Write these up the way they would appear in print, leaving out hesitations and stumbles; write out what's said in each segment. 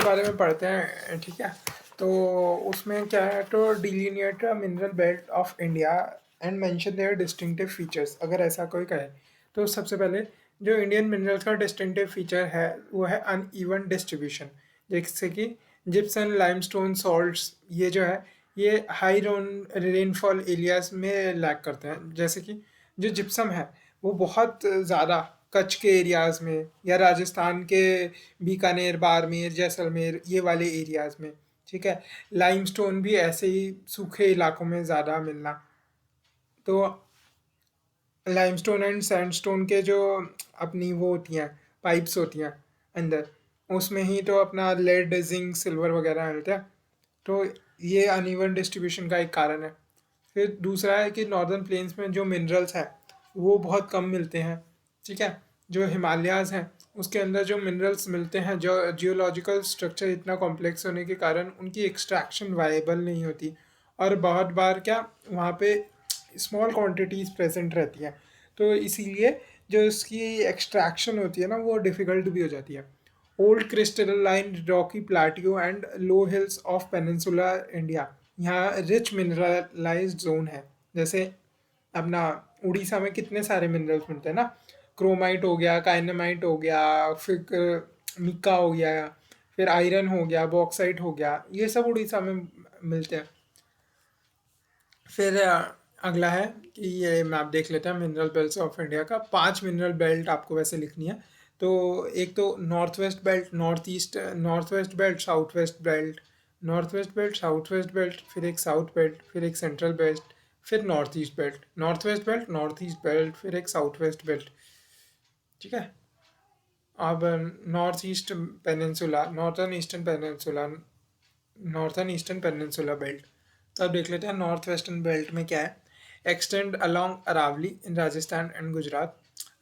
बारे में पढ़ते हैं, ठीक है। तो उसमें क्या है, तो delineate mineral belt of India and mention their distinctive features, अगर ऐसा कोई कहे तो सबसे पहले जो इंडियन मिनरल्स का डिस्टिंक्टिव फीचर है वो है अनइवन डिस्ट्रीब्यूशन। जैसे कि जिप्सम, लाइमस्टोन, सॉल्ट्स, ये जो है ये हाई रेनफॉल एरियाज में लैक करते हैं। जैसे कि जो जिप्सम है वो बहुत ज़्यादा कच्छ के एरियाज में या राजस्थान के बीकानेर, बाड़मेर, जैसलमेर, ये वाले एरियाज में, ठीक है। लाइमस्टोन भी ऐसे ही सूखे इलाकों में ज़्यादा मिलना। तो लाइमस्टोन एंड सैंडस्टोन के जो अपनी वो होती हैं, पाइप्स होती हैं अंदर, उसमें ही तो अपना लेड, जिंक, सिल्वर वगैरह मिलते हैं। तो ये अनइवन डिस्ट्रीब्यूशन का एक कारण है। फिर दूसरा है कि नॉर्दर्न प्लेन्स में जो मिनरल्स हैं वो बहुत कम मिलते हैं, ठीक है। जो हिमालयाज़ हैं उसके अंदर जो मिनरल्स मिलते हैं, जो जियोलॉजिकल स्ट्रक्चर इतना कॉम्प्लेक्स होने के कारण उनकी एक्सट्रैक्शन वायबल नहीं होती, और बहुत बार क्या वहाँ पे स्मॉल क्वांटिटीज़ प्रेजेंट रहती हैं। तो इसीलिए जो इसकी एक्सट्रैक्शन होती है ना वो डिफ़िकल्ट भी हो जाती है। Old crystalline rocky plateau and low hills of peninsula India, यहाँ रिच मिनरलाइज्ड जोन है। जैसे अपना उड़ीसा में कितने सारे मिनरल्स मिलते हैं ना, क्रोमाइट हो गया, काइनामाइट हो गया, फिर मिक्का हो गया, फिर आयरन हो गया, बॉक्साइट हो गया, ये सब उड़ीसा में मिलते हैं। फिर अगला है कि ये मैप देख लेते हैं मिनरल बेल्ट्स ऑफ इंडिया का। 5 मिनरल बेल्ट आपको वैसे लिखनी है। तो एक तो north west belt, north east, north west belt, south west belt, north west belt, south west belt, फिर एक साउथ बेल्ट, फिर एक सेंट्रल बेल्ट, फिर north east belt, north west belt, north east belt, फिर एक साउथ वेस्ट बेल्ट, ठीक है। अब north east peninsula, northern eastern peninsula belt. तो अब देख लेते हैं नॉर्थ वेस्टर्न बेल्ट में क्या है। Extend along Aravalli in Rajasthan and Gujarat.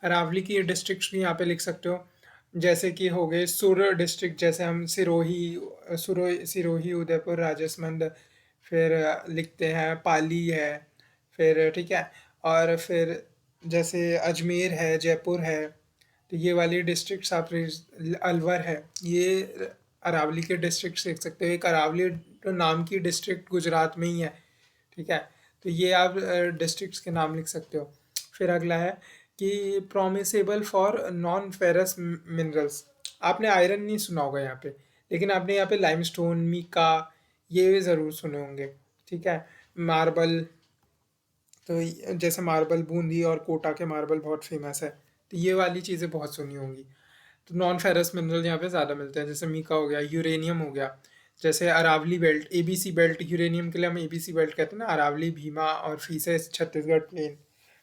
Aravalli की डिस्ट्रिक्ट्स भी यहाँ पे लिख सकते हो, जैसे कि हो गए सुर डिस्ट्रिक्ट, जैसे हम सिरोही, उदयपुर, राजसमंद, फिर लिखते हैं पाली है, फिर ठीक है। और फिर जैसे अजमेर है, जयपुर है, तो ये वाली डिस्ट्रिक्ट्स आप अलवर है, ये अरावली के डिस्ट्रिक्ट लिख सकते हो। एक अरावली तो नाम की डिस्ट्रिक्ट गुजरात में ही है, ठीक है। तो ये आप डिस्ट्रिक्ट्स के नाम लिख सकते हो। फिर अगला है कि प्रोमिसेबल फॉर नॉन फेरस मिनरल्स। आपने आयरन नहीं सुना होगा यहाँ पे, लेकिन आपने यहाँ पे लाइमस्टोन, मीका, ये ज़रूर सुने होंगे, ठीक है। मार्बल, तो जैसे मार्बल बूंदी और कोटा के मार्बल बहुत फेमस है, तो ये वाली चीज़ें बहुत सुनी होंगी। तो नॉन फेरस मिनरल यहाँ पे ज़्यादा मिलते हैं, जैसे मीका हो गया, यूरेनियम हो गया। जैसे Aravalli belt, ABC belt, uranium के लिए हम एबीसी बेल्ट कहते हैं ना, अरावली, भीमा और फीसेस छत्तीसगढ़ प्लेन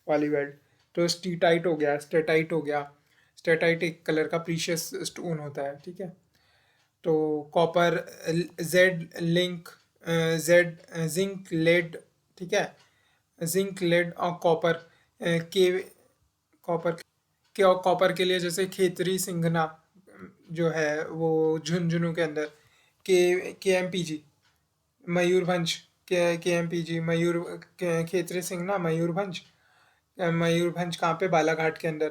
वाली बेल्ट। तो स्टीटाइट हो गया, स्टेटाइट हो गया। स्टेटाइट एक कलर का प्रीशियस स्टोन होता है, ठीक है। तो copper, zed link, zed zinc, lead, ठीक है। जिंक, लेड और कॉपर के, कॉपर कॉपर के लिए जैसे खेतरी सिंघना जो है वो झुंझुनू के अंदर, K M P G, Mayurbhanj, K M P G, Khetri Singhana, Mayurbhanj. Mayurbhanj कहाँ पे, बालाघाट के अंदर,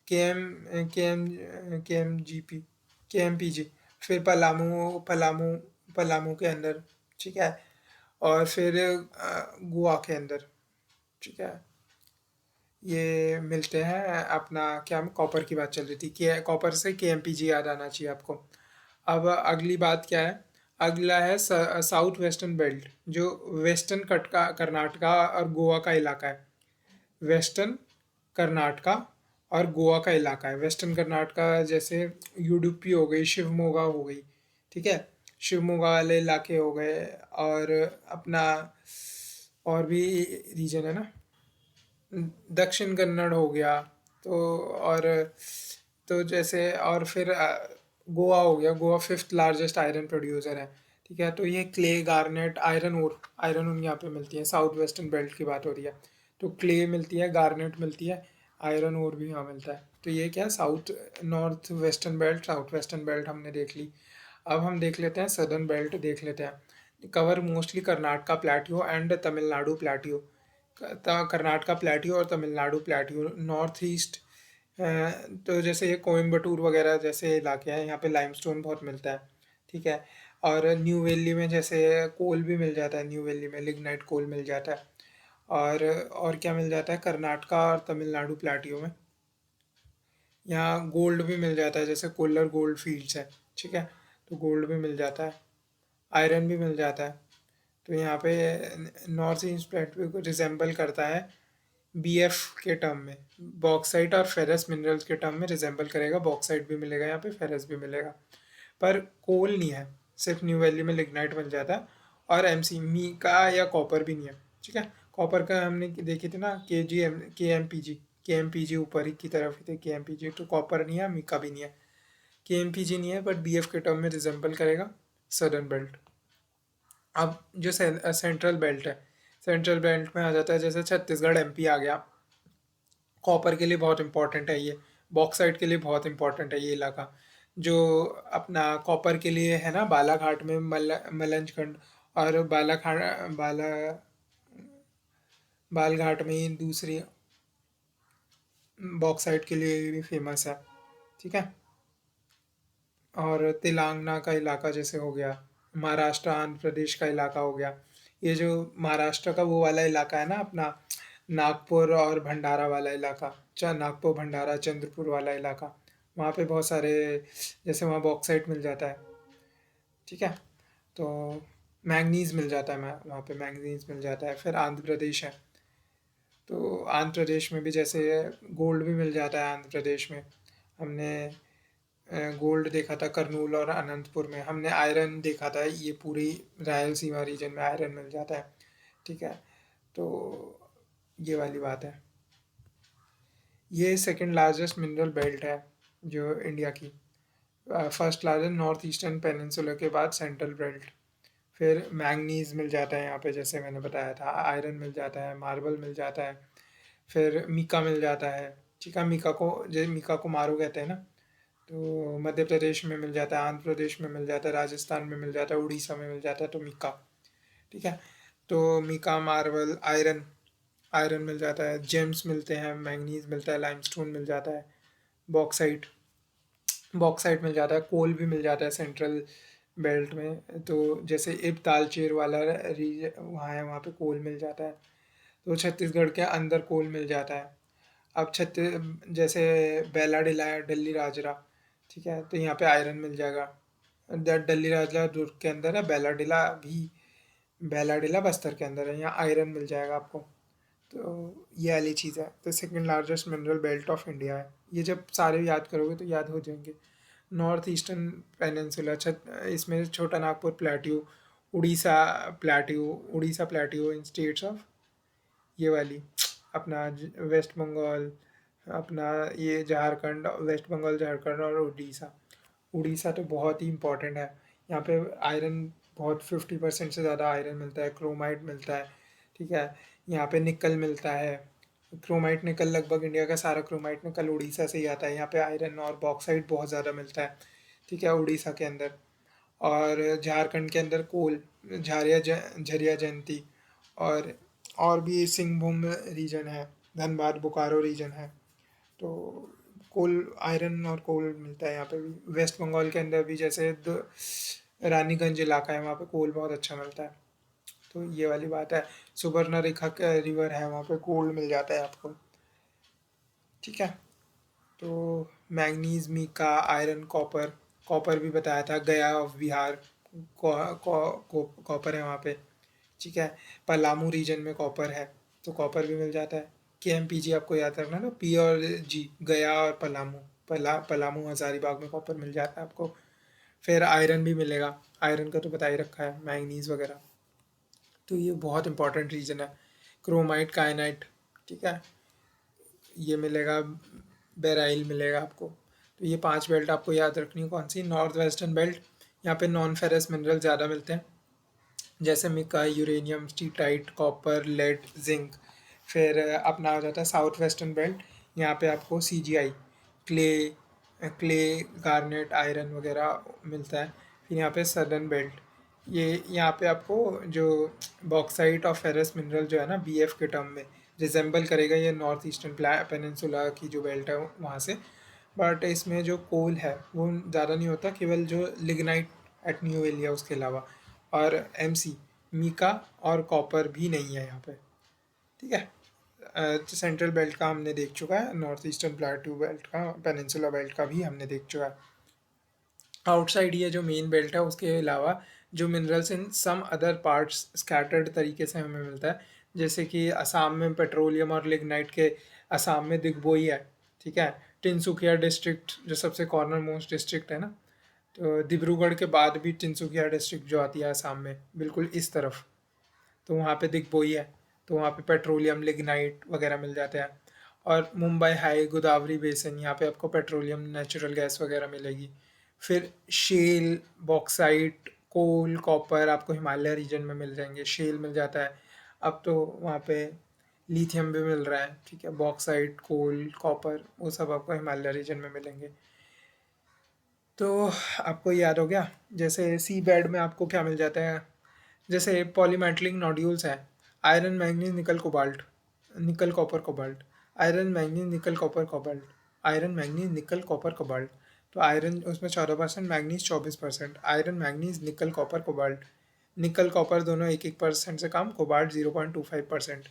K M K M G P, K M P G. फिर पलामू के अंदर, ठीक है। और फिर गोवा के अंदर, ठीक है। ये मिलते हैं अपना, क्या कॉपर की बात चल रही थी, के कॉपर से के एम पी जी याद आना चाहिए आपको। अब अगली बात क्या है, अगला है साउथ वेस्टर्न बेल्ट, जो वेस्टर्न कट का कर्नाटका और गोवा का इलाका है। वेस्टर्न कर्नाटका और गोवा का इलाका है। वेस्टर्न कर्नाटका जैसे यूडुपी हो गई, शिवमोगा हो गई, ठीक है। शिवमोगा वाले इलाके हो गए, और अपना और भी रीजन है ना, दक्षिण कन्नड़ हो गया। तो और तो जैसे और फिर गोवा हो गया। Goa fifth largest iron producer है, ठीक है। तो ये क्ले, गार्नेट, आयरन ऊन यहाँ पे मिलती है। साउथ वेस्टर्न बेल्ट की बात हो रही है, तो क्ले मिलती है, गार्नेट मिलती है, आयरन ओर भी यहाँ मिलता है। तो ये क्या, south north western belt, south western belt हमने देख ली। अब हम देख लेते हैं सदर्न बेल्ट, देख लेते हैं। Cover mostly Karnataka plateau and Tamil Nadu plateau. Karnataka plateau और तमिलनाडु प्लेट्यू, नॉर्थ ईस्ट। तो जैसे ये कोयम्बटूर वगैरह जैसे इलाके हैं, यहाँ पे लाइमस्टोन बहुत मिलता है, ठीक है। और न्यू वेली में जैसे कोल भी मिल जाता है, न्यू वेली में लिग्नाइट कोल मिल जाता है। और क्या मिल जाता है कर्नाटका और तमिलनाडु प्लाटियो में, यहाँ गोल्ड भी मिल जाता है, जैसे कोल्लर गोल्ड फील्ड्स है, ठीक है। तो गोल्ड भी मिल जाता है, आयरन भी मिल जाता है। तो यहाँ पे नॉर्थ ईस्ट प्लेटो को रिजेंबल करता है बीएफ के टर्म में, बॉक्साइट और फेरस मिनरल्स के टर्म में रिजेंबल करेगा। बॉक्साइट भी मिलेगा यहाँ पे, फेरस भी मिलेगा, पर कोल नहीं है। सिर्फ न्यू वैली में लिग्नाइट मिल जाता है, और एमसी मीका या कॉपर भी नहीं है, ठीक है। कॉपर का हमने देखी थी ना, के एम पी जी ऊपर ही की तरफ ही थे के एम पी जी, तो कॉपर नहीं है, मीका भी नहीं है, के एम पी जी नहीं है, बट बी एफ के टर्म में रिजेंबल करेगा सदर्न बेल्ट। अब जो सेंट्रल बेल्ट है, सेंट्रल बेल्ट में आ जाता है जैसे छत्तीसगढ़ एमपी आ गया, कॉपर के लिए बहुत इंपॉर्टेंट है ये, बॉक्साइट के लिए बहुत इंपॉर्टेंट है ये इलाका। जो अपना कॉपर के लिए है ना, बालाघाट में मलंजखंड, और बालघाट में ही दूसरी बॉक्साइट के लिए भी फेमस है, ठीक है। और तेलंगाना का इलाका जैसे हो गया, महाराष्ट्र आंध्र प्रदेश का इलाका हो गया, ये जो महाराष्ट्र का वो वाला इलाका है ना अपना, नागपुर और भंडारा वाला इलाका, नागपुर भंडारा चंद्रपुर वाला इलाका, वहाँ पे बहुत सारे, जैसे वहाँ बॉक्साइट मिल जाता है, ठीक है। तो मैंगनीज मिल जाता है, वहाँ पे मैंगनीज मिल जाता है। फिर आंध्र प्रदेश है, तो आंध्र प्रदेश में भी जैसे गोल्ड भी मिल जाता है। आंध्र प्रदेश में हमने गोल्ड देखा था करनूल और अनंतपुर में, हमने आयरन देखा था, ये पूरी रायलसीमा रीजन में आयरन मिल जाता है, ठीक है। तो ये वाली बात है। ये सेकंड लार्जेस्ट मिनरल बेल्ट है जो इंडिया की, first largest north eastern peninsula के बाद सेंट्रल बेल्ट। फिर मैंगनीज मिल जाता है यहाँ पे, जैसे मैंने बताया था, आयरन मिल जाता है, मार्बल मिल जाता है, फिर मीका मिल जाता है, ठीक है। मीका को मारू कहते हैं ना, तो मध्य प्रदेश में मिल जाता है, आंध्र प्रदेश में मिल जाता है, राजस्थान में मिल जाता है, उड़ीसा में मिल जाता है, तो मीका, ठीक है। तो मीका, मार्बल, आयरन, आयरन मिल जाता है, जेम्स मिलते हैं, मैंगनीज मिलता है, लाइमस्टोन मिल जाता है, बॉक्साइट, बॉक्साइट मिल जाता है, कोल भी मिल जाता है सेंट्रल बेल्ट में। तो जैसे इब तालचेर वाला रीजन वहाँ है, वहाँ पे कोल मिल जाता है। तो छत्तीसगढ़ के अंदर कोल मिल जाता है। अब जैसे बेलाडिला है, डल्ली राजरा, ठीक है, तो यहाँ पे आयरन मिल जाएगा। डल्ली राजरा दुर्ग के अंदर है, बेलाडिला बस्तर के अंदर है, यहाँ आयरन मिल जाएगा आपको। तो ये वाली चीज़ है। तो second largest mineral belt of India है। ये जब सारे याद करोगे तो याद हो जाएंगे। नॉर्थ ईस्टर्न पेनिनसुला, इसमें छोटा Nagpur plateau, Orissa Orissa plateau in states of, ये वाली अपना वेस्ट बंगाल, अपना ये झारखंड, वेस्ट बंगाल, झारखंड और उड़ीसा। उड़ीसा तो बहुत ही इम्पोर्टेंट है, यहाँ पे आयरन बहुत 50% से ज़्यादा आयरन मिलता है, क्रोमाइट मिलता है, ठीक है। यहाँ पे निकल मिलता है, क्रोमाइट निकल, लगभग इंडिया का सारा क्रोमाइट निकल उड़ीसा से ही आता है। यहाँ पे आयरन और बॉक्साइट बहुत ज़्यादा मिलता है, ठीक है, उड़ीसा के अंदर। और झारखंड के अंदर कोल, झरिया जयंती, और और भी सिंहभूम रीजन है, धनबाद बोकारो रीजन है। तो कोल, आयरन और कोल मिलता है यहाँ पे भी। वेस्ट बंगाल के अंदर भी जैसे रानीगंज इलाका है, वहाँ पे कोल बहुत अच्छा मिलता है। तो ये वाली बात है। सुबर्णा रेखा का रिवर है, वहाँ पे कोल मिल जाता है आपको, ठीक है। तो manganese, mica, iron, copper, copper भी बताया था, गया ऑफ बिहार कॉपर है वहाँ पे, ठीक है। पलामू रीजन में कॉपर है, तो कॉपर भी मिल जाता है। के एम पी जी आपको याद रखना ना, पी और जी, गया और पलामू, पलामू हजारीबाग में कॉपर मिल जाता है आपको। फिर आयरन भी मिलेगा, आयरन का तो बता ही रखा है, मैंगनीज वगैरह। तो ये बहुत इंपॉर्टेंट रीजन है। क्रोमाइट, कायनाइट, ठीक है, ये मिलेगा, बेराइल मिलेगा आपको। तो ये 5 बेल्ट आपको याद रखनी है। कौन सी? नॉर्थ वेस्टर्न बेल्ट, यहाँ पे नॉन फेरस मिनरल ज़्यादा मिलते हैं, जैसे mica, uranium, steatite, copper, lead, zinc. फिर अपना आ जाता है साउथ वेस्टर्न बेल्ट, यहाँ पे आपको सी जी आई, क्ले क्ले गार्नेट, आयरन वगैरह मिलता है। फिर यहाँ पे सदर्न बेल्ट, ये यहाँ पे आपको जो बॉक्साइट और फेरस मिनरल जो है ना, बी एफ के टर्म में रिजेंबल करेगा ये नॉर्थ ईस्टर्न पेनिनसुला की जो बेल्ट है वहाँ से। बट इसमें जो कोल है वो ज़्यादा नहीं होता, केवल जो लिग्नाइट एट न्यू एलिया उसके अलावा। और एमसी मीका और कॉपर भी नहीं है यहाँ पे, ठीक है। सेंट्रल बेल्ट का हमने देख चुका है, नॉर्थ ईस्टर्न प्लेटू बेल्ट का, पेनिनसुला बेल्ट का भी हमने देख चुका है। आउटसाइड ये जो मेन बेल्ट है उसके अलावा जो minerals in some other parts scattered तरीके से हमें मिलता है, जैसे कि असम में पेट्रोलियम और लिग्नाइट के असम में दिग्बोई है, ठीक है। टिनसुकिया डिस्ट्रिक्ट जो सबसे कॉर्नर मोस्ट डिस्ट्रिक्ट है ना, तो डिब्रूगढ़ के बाद भी टिनसुकिया डिस्ट्रिक्ट जो आती है असम में बिल्कुल इस तरफ, तो वहाँ पे दिग्बोई है, तो वहाँ पे पेट्रोलियम लिग्नाइट वगैरह मिल जाते हैं। और मुंबई हाई गोदावरी बेसिन, यहाँ पे आपको पेट्रोलियम नेचुरल गैस वगैरह मिलेगी। फिर शेल, बॉक्साइट, कोल, कॉपर आपको हिमालय रीजन में मिल जाएंगे, शेल मिल जाता है। अब तो वहाँ पे लिथियम भी मिल रहा है, ठीक है। बॉक्साइट, कोल, कॉपर वो सब आपको हिमालय रीजन में मिलेंगे। तो आपको याद हो गया, जैसे सी बेड में आपको क्या मिल जाता है, जैसे पॉलीमेटलिक नोड्यूल्स हैं, आयरन मैंगनीज निकल कोबाल्ट, निकल copper cobalt, iron manganese nickel copper cobalt, iron manganese nickel copper cobalt. तो आयरन उसमें 14%, manganese 24%, iron manganese nickel copper cobalt, निकल कॉपर दोनों 1-1% से कम, कोबाल्ट 0.25%।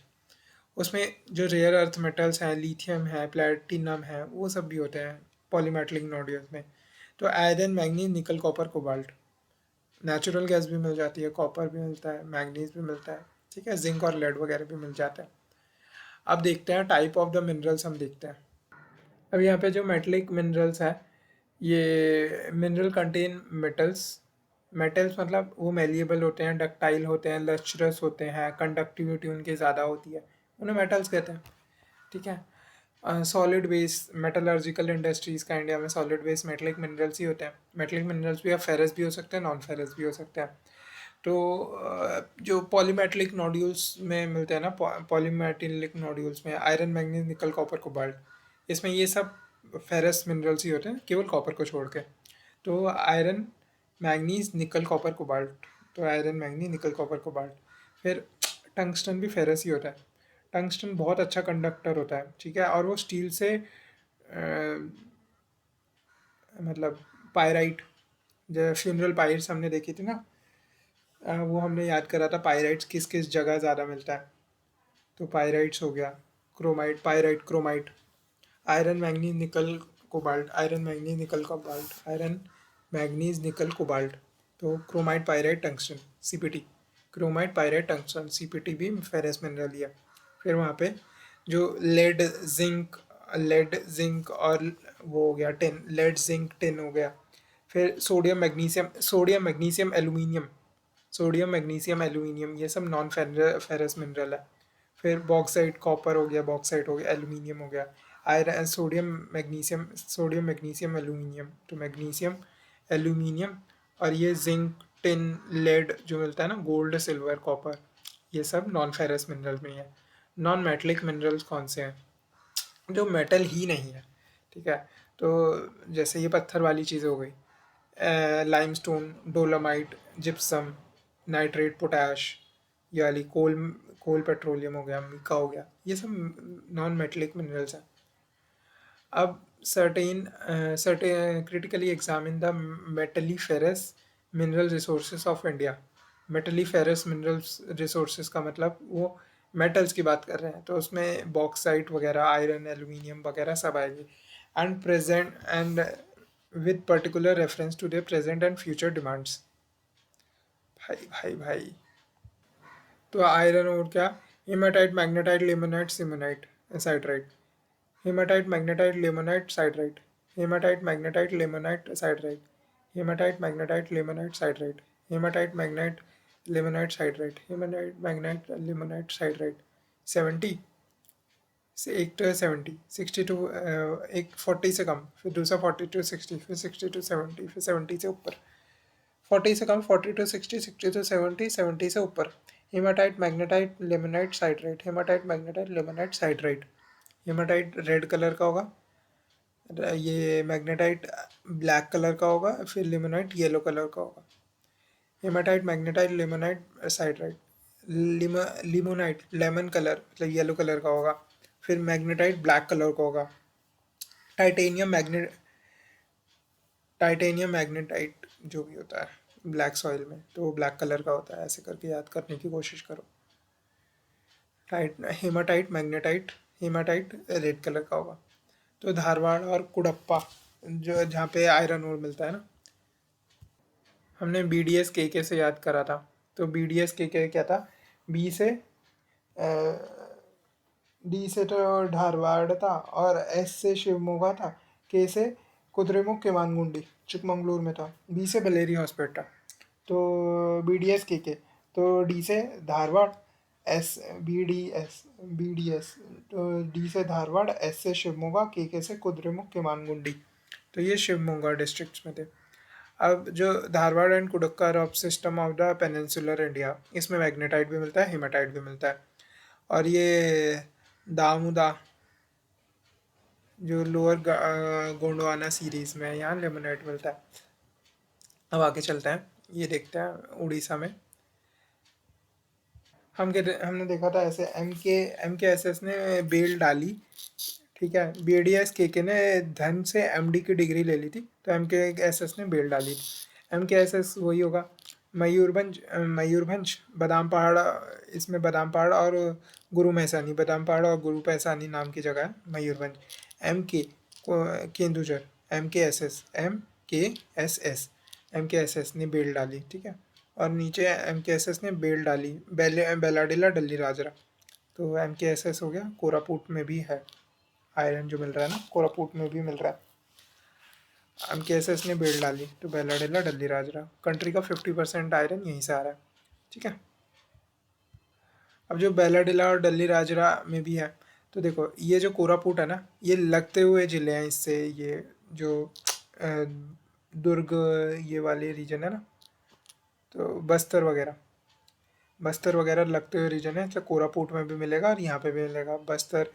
उसमें जो रेयर अर्थ मेटल्स हैं, लिथियम है, प्लेटिनम है, वो सब भी होते हैं पॉलीमेटलिक नोड्यूल्स में। तो iron manganese nickel copper cobalt, natural gas भी मिल जाती है, कॉपर भी मिलता है, मैंगनीज भी मिलता है, ठीक है। जिंक और लेड वगैरह भी मिल जाता है। अब देखते हैं टाइप ऑफ द मिनरल्स, हम देखते हैं। अब यहाँ पे जो मेटलिक मिनरल्स है, ये मिनरल कंटेन मेटल्स, मेटल्स मतलब वो मेलिएबल होते हैं, डक्टाइल होते हैं, लस्ट्रस होते हैं, कंडक्टिविटी उनकी ज़्यादा होती है, उन्हें मेटल्स कहते हैं, ठीक है। सॉलिड वेस्ट मेटलर्जिकल इंडस्ट्रीज़ का इंडिया में सॉलिड वेस्ट मेटलिक मिनरल्स ही होते हैं। मेटलिक मिनरल्स भी अब फेरस भी हो सकते हैं, नॉन फेरस भी हो सकते हैं। तो जो पॉलीमेटलिक नोड्यूल्स में मिलते हैं ना, पॉलीमेटलिक नोड्यूल्स में iron manganese nickel copper cobalt, इसमें ये सब फेरस मिनरल्स ही होते हैं, केवल कॉपर को छोड़ के। तो iron manganese nickel copper cobalt, तो iron manganese nickel copper cobalt. फिर टंगस्टन भी फेरस ही होता है। टंगस्टन बहुत अच्छा कंडक्टर होता है, ठीक है। और वो स्टील से मतलब पायराइट, जो फ्यूनरल पायर्स हमने देखी थी ना, वो हमने याद करा था पायराइट्स किस किस जगह ज़्यादा मिलता है। तो पायराइट्स हो गया, chromite, pyrite, chromite, iron manganese nickel cobalt, iron manganese nickel cobalt, iron manganese nickel cobalt. तो chromite, pyrite, tungsten, CPT, chromite, pyrite, tungsten, CPT भी फेरस मिनरल ही है। फिर वहाँ पे जो लेड, जिंक, लेड, जिंक और वो हो गया टिन, लेड, जिंक, टिन हो गया। फिर sodium magnesium, sodium magnesium aluminium, sodium magnesium aluminium, ये सब नॉन फेरस मिनरल है। फिर बॉक्साइट, कॉपर हो गया, बॉक्साइट हो गया, एल्यूमिनियम हो गया। Iron, sodium magnesium, sodium magnesium aluminium, तो मैग्नीशियम, एल्यूमिनियम, और ये जिंक, टिन, लेड जो मिलता है ना, गोल्ड, सिल्वर, कॉपर, ये सब नॉन फेरस मिनरल में ही है। नॉन मेटलिक मिनरल्स कौन से हैं, जो मेटल ही नहीं है, ठीक है। तो जैसे ये पत्थर वाली चीज़ हो गई, limestone, dolomite, gypsum, nitrate, potash, ये वाली कोल, कोल पेट्रोलियम हो गया, मीका हो गया, ये सब नॉन मेटलिक मिनरल्स हैं। अब certain critically examine the metalliferous mineral resources of India. Metalliferous minerals resources का मतलब वो मेटल्स की बात कर रहे हैं, तो उसमें बॉक्साइट वगैरह, आयरन, एल्यूमिनियम वगैरह सब आएंगे। And present and with particular reference to their present and future demands. भाई भाई भाई, तो आयरन और क्या, haematite, magnetite, limonite, simonite, siderite, haematite, magnetite, limonite, siderite, haematite, magnetite, limonite, siderite, haematite, magnetite, limonite, siderite, haematite, magnet, limonite, siderite, haematite, magnet, limonite, siderite. 70 से एक तो है 70, 62, एक 40 से कम, फिर दूसरा 40 to 60, फिर 60 to 70, फिर 70 से ऊपर, 40 से कम, 40 to 60, 60 to 70, 70 से ऊपर। Haematite, magnetite, limonite, siderite, haematite, magnetite, limonite, siderite. Haematite red colour का होगा, ये मैग्नेटाइट ब्लैक कलर का होगा, फिर लिमोनाइट येलो कलर का होगा। Haematite, magnetite, limonite, siderite, limonite lemon colour मतलब येलो कलर का होगा, फिर मैग्नेटाइट ब्लैक कलर का होगा। टाइटेनियम मैग्नेट, टाइटेनियम मैग्नेटाइट जो भी होता है ब्लैक सॉइल में, तो वो ब्लैक कलर का होता है। ऐसे करके याद करने की कोशिश करो। Tight haematite, magnetite. Haematite red colour का होगा। तो धारवाड़ और कुडप्पा, जो जहाँ पे आयरन ओर मिलता है ना। हमने बी डी एस के से याद करा था। तो बी डी एस के क्या था? बी से डी से तो धारवाड़ था, और एस से शिवमोगा था, के से कुद्रेमुख केमांगुंडी चिकमंगलूर में था, बी से बलेरी हॉस्पिटल था। तो बी डी एस के तो डी से Dharwad, S B D S, तो डी से धारवाड़, एस से शिवमोगा, के से कुद्रेमुख केमांगुंडी। तो ये शिवमोगा डिस्ट्रिक्ट्स में थे। अब जो Dharwar and Cuddapah rock system of the peninsular India, इसमें मैग्नेटाइट भी मिलता है, हेमाटाइट भी मिलता है। और ये दामुदा जो लोअर गोंडवाना सीरीज में है, यहाँ लेमोनाइट मिलता है। अब आगे चलते हैं, ये देखते हैं उड़ीसा में। हमने देखा था ऐसे एम के एस एस ने बेल डाली, ठीक है। बी डी एस के ने धन से एम डी की डिग्री ले ली थी, तो एम के एस एस ने बेल डाली थी। एम के एस एस वही होगा। मयूरभंज, बादाम पहाड़, इसमें बादाम पहाड़ और गुरु मैसानी, बादाम पहाड़ और गुरु मैसानी नाम की जगह है मयूरभंज। एम के केंदुझर, एम के एस एस ने बेल डाली, ठीक है। और नीचे एम के एस एस ने बेल डाली बेलाडिला डल्ली राजरा। तो एम के एस एस हो गया। कोरापुट में भी है आयरन जो मिल रहा है ना, कोरापुट में भी मिल रहा है। एम के एस एस ने बेल डाली, तो बेलाडिला डल्ली राजरा। कंट्री का 50% आयरन यहीं से आ रहा है, ठीक है। अब जो बेलाडिला और डल्ली राजरा में भी है, तो देखो ये जो कोरापुट है ना, ये लगते हुए ज़िले हैं इससे। ये जो दुर्ग ये वाले रीजन है ना, तो बस्तर वगैरह लगते हुए रीजन है। तो कोरापुट में भी मिलेगा और यहाँ पे भी मिलेगा। बस्तर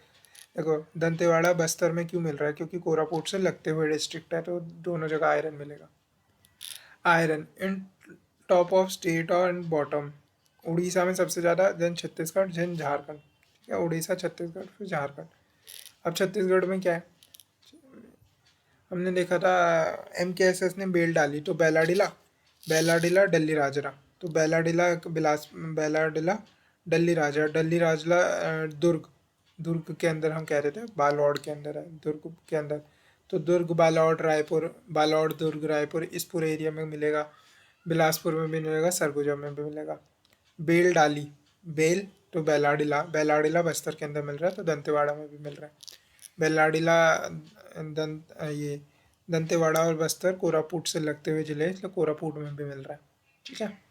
देखो, दंतेवाड़ा बस्तर में क्यों मिल रहा है? क्योंकि कोरापुट से लगते हुए डिस्ट्रिक्ट है, तो दोनों जगह आयरन मिलेगा। Iron in top of state और बॉटम, उड़ीसा में सबसे ज़्यादा, देन छत्तीसगढ़, देन झारखंड, ठीक है। उड़ीसा, छत्तीसगढ़, फिर झारखंड। अब छत्तीसगढ़ में क्या है? हमने देखा था एम के एस एस ने बेल डाली, तो बेलाडिला डल्ली राजरा। तो बेलाडिला डल्ली राजला दुर्ग के अंदर, हम कह रहे थे बालोड के अंदर है, दुर्ग के अंदर। तो दुर्ग, बालोड दुर्ग रायपुर, इस पूरे एरिया में मिलेगा। बिलासपुर में भी मिलेगा, सरगुजा में भी मिलेगा। बेल डाली, बेल, तो बेलाडिला बस्तर के अंदर मिल रहा है, तो दंतेवाड़ा में भी मिल रहा है। बेलाडिला ये दंतेवाड़ा और बस्तर कोरापुट से लगते हुए जिले, इसलिए कोरापुट में भी मिल रहा है, ठीक है।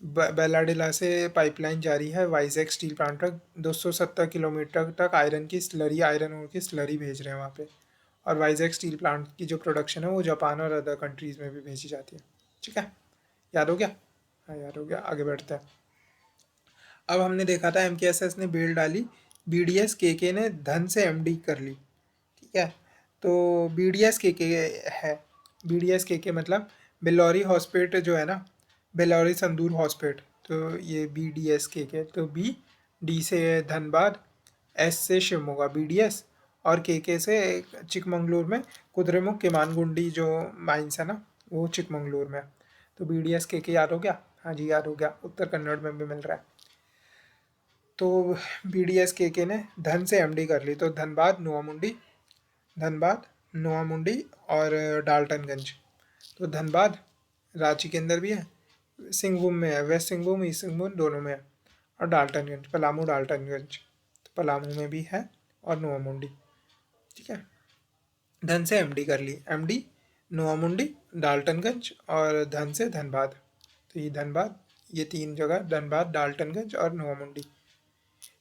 बेलाडिला से पाइपलाइन जारी है वाइजैक स्टील प्लांट तक। 270 किलोमीटर तक आयरन और की स्लरी भेज रहे हैं वहाँ पे। और वाइजैक स्टील प्लांट की जो प्रोडक्शन है वो जापान और अदर कंट्रीज़ में भी भेजी जाती है, ठीक है। याद हो गया? हाँ, याद हो गया। आगे बढ़ते हैं। अब हमने देखा था एम के एस एस ने बेल डाली, बी डी एस के ने धन से एम डी कर ली, ठीक है। तो बी डी एस के है। बी डी एस के मतलब बेलौरी हॉस्पिटल जो है ना, बेलौरी संदूर हॉस्पिटल, तो ये बी डी एस के। तो बी, डी से धनबाद, एस से शिवमोगा, बी डी एस, और के से चिकमंगलूर में कुद्रेमुख केमानगुंडी जो माइंस है ना, वो चिकमंगलूर में है। तो बी डी एस के याद हो गया? हाँ जी, याद हो गया। उत्तर कन्नड़ में भी मिल रहा है। तो बी डी एस के ने धन से एम डी कर ली, तो धनबाद, नोआमुंडी और डाल्टनगंज। तो धनबाद रांची के अंदर भी है, सिंहभूम में है, वेस्ट सिंहभूम, ईस्ट सिंहभूम दोनों में है। और डाल्टनगंज, पलामू डाल्टनगंज, तो पलामू में भी है, और नोआमुंडी, ठीक है। धन से एमडी कर ली, एमडी नोआमुंडी, डाल्टनगंज और धन से धनबाद। तो ये धनबाद, ये तीन जगह, धनबाद, डाल्टनगंज और Noamundi.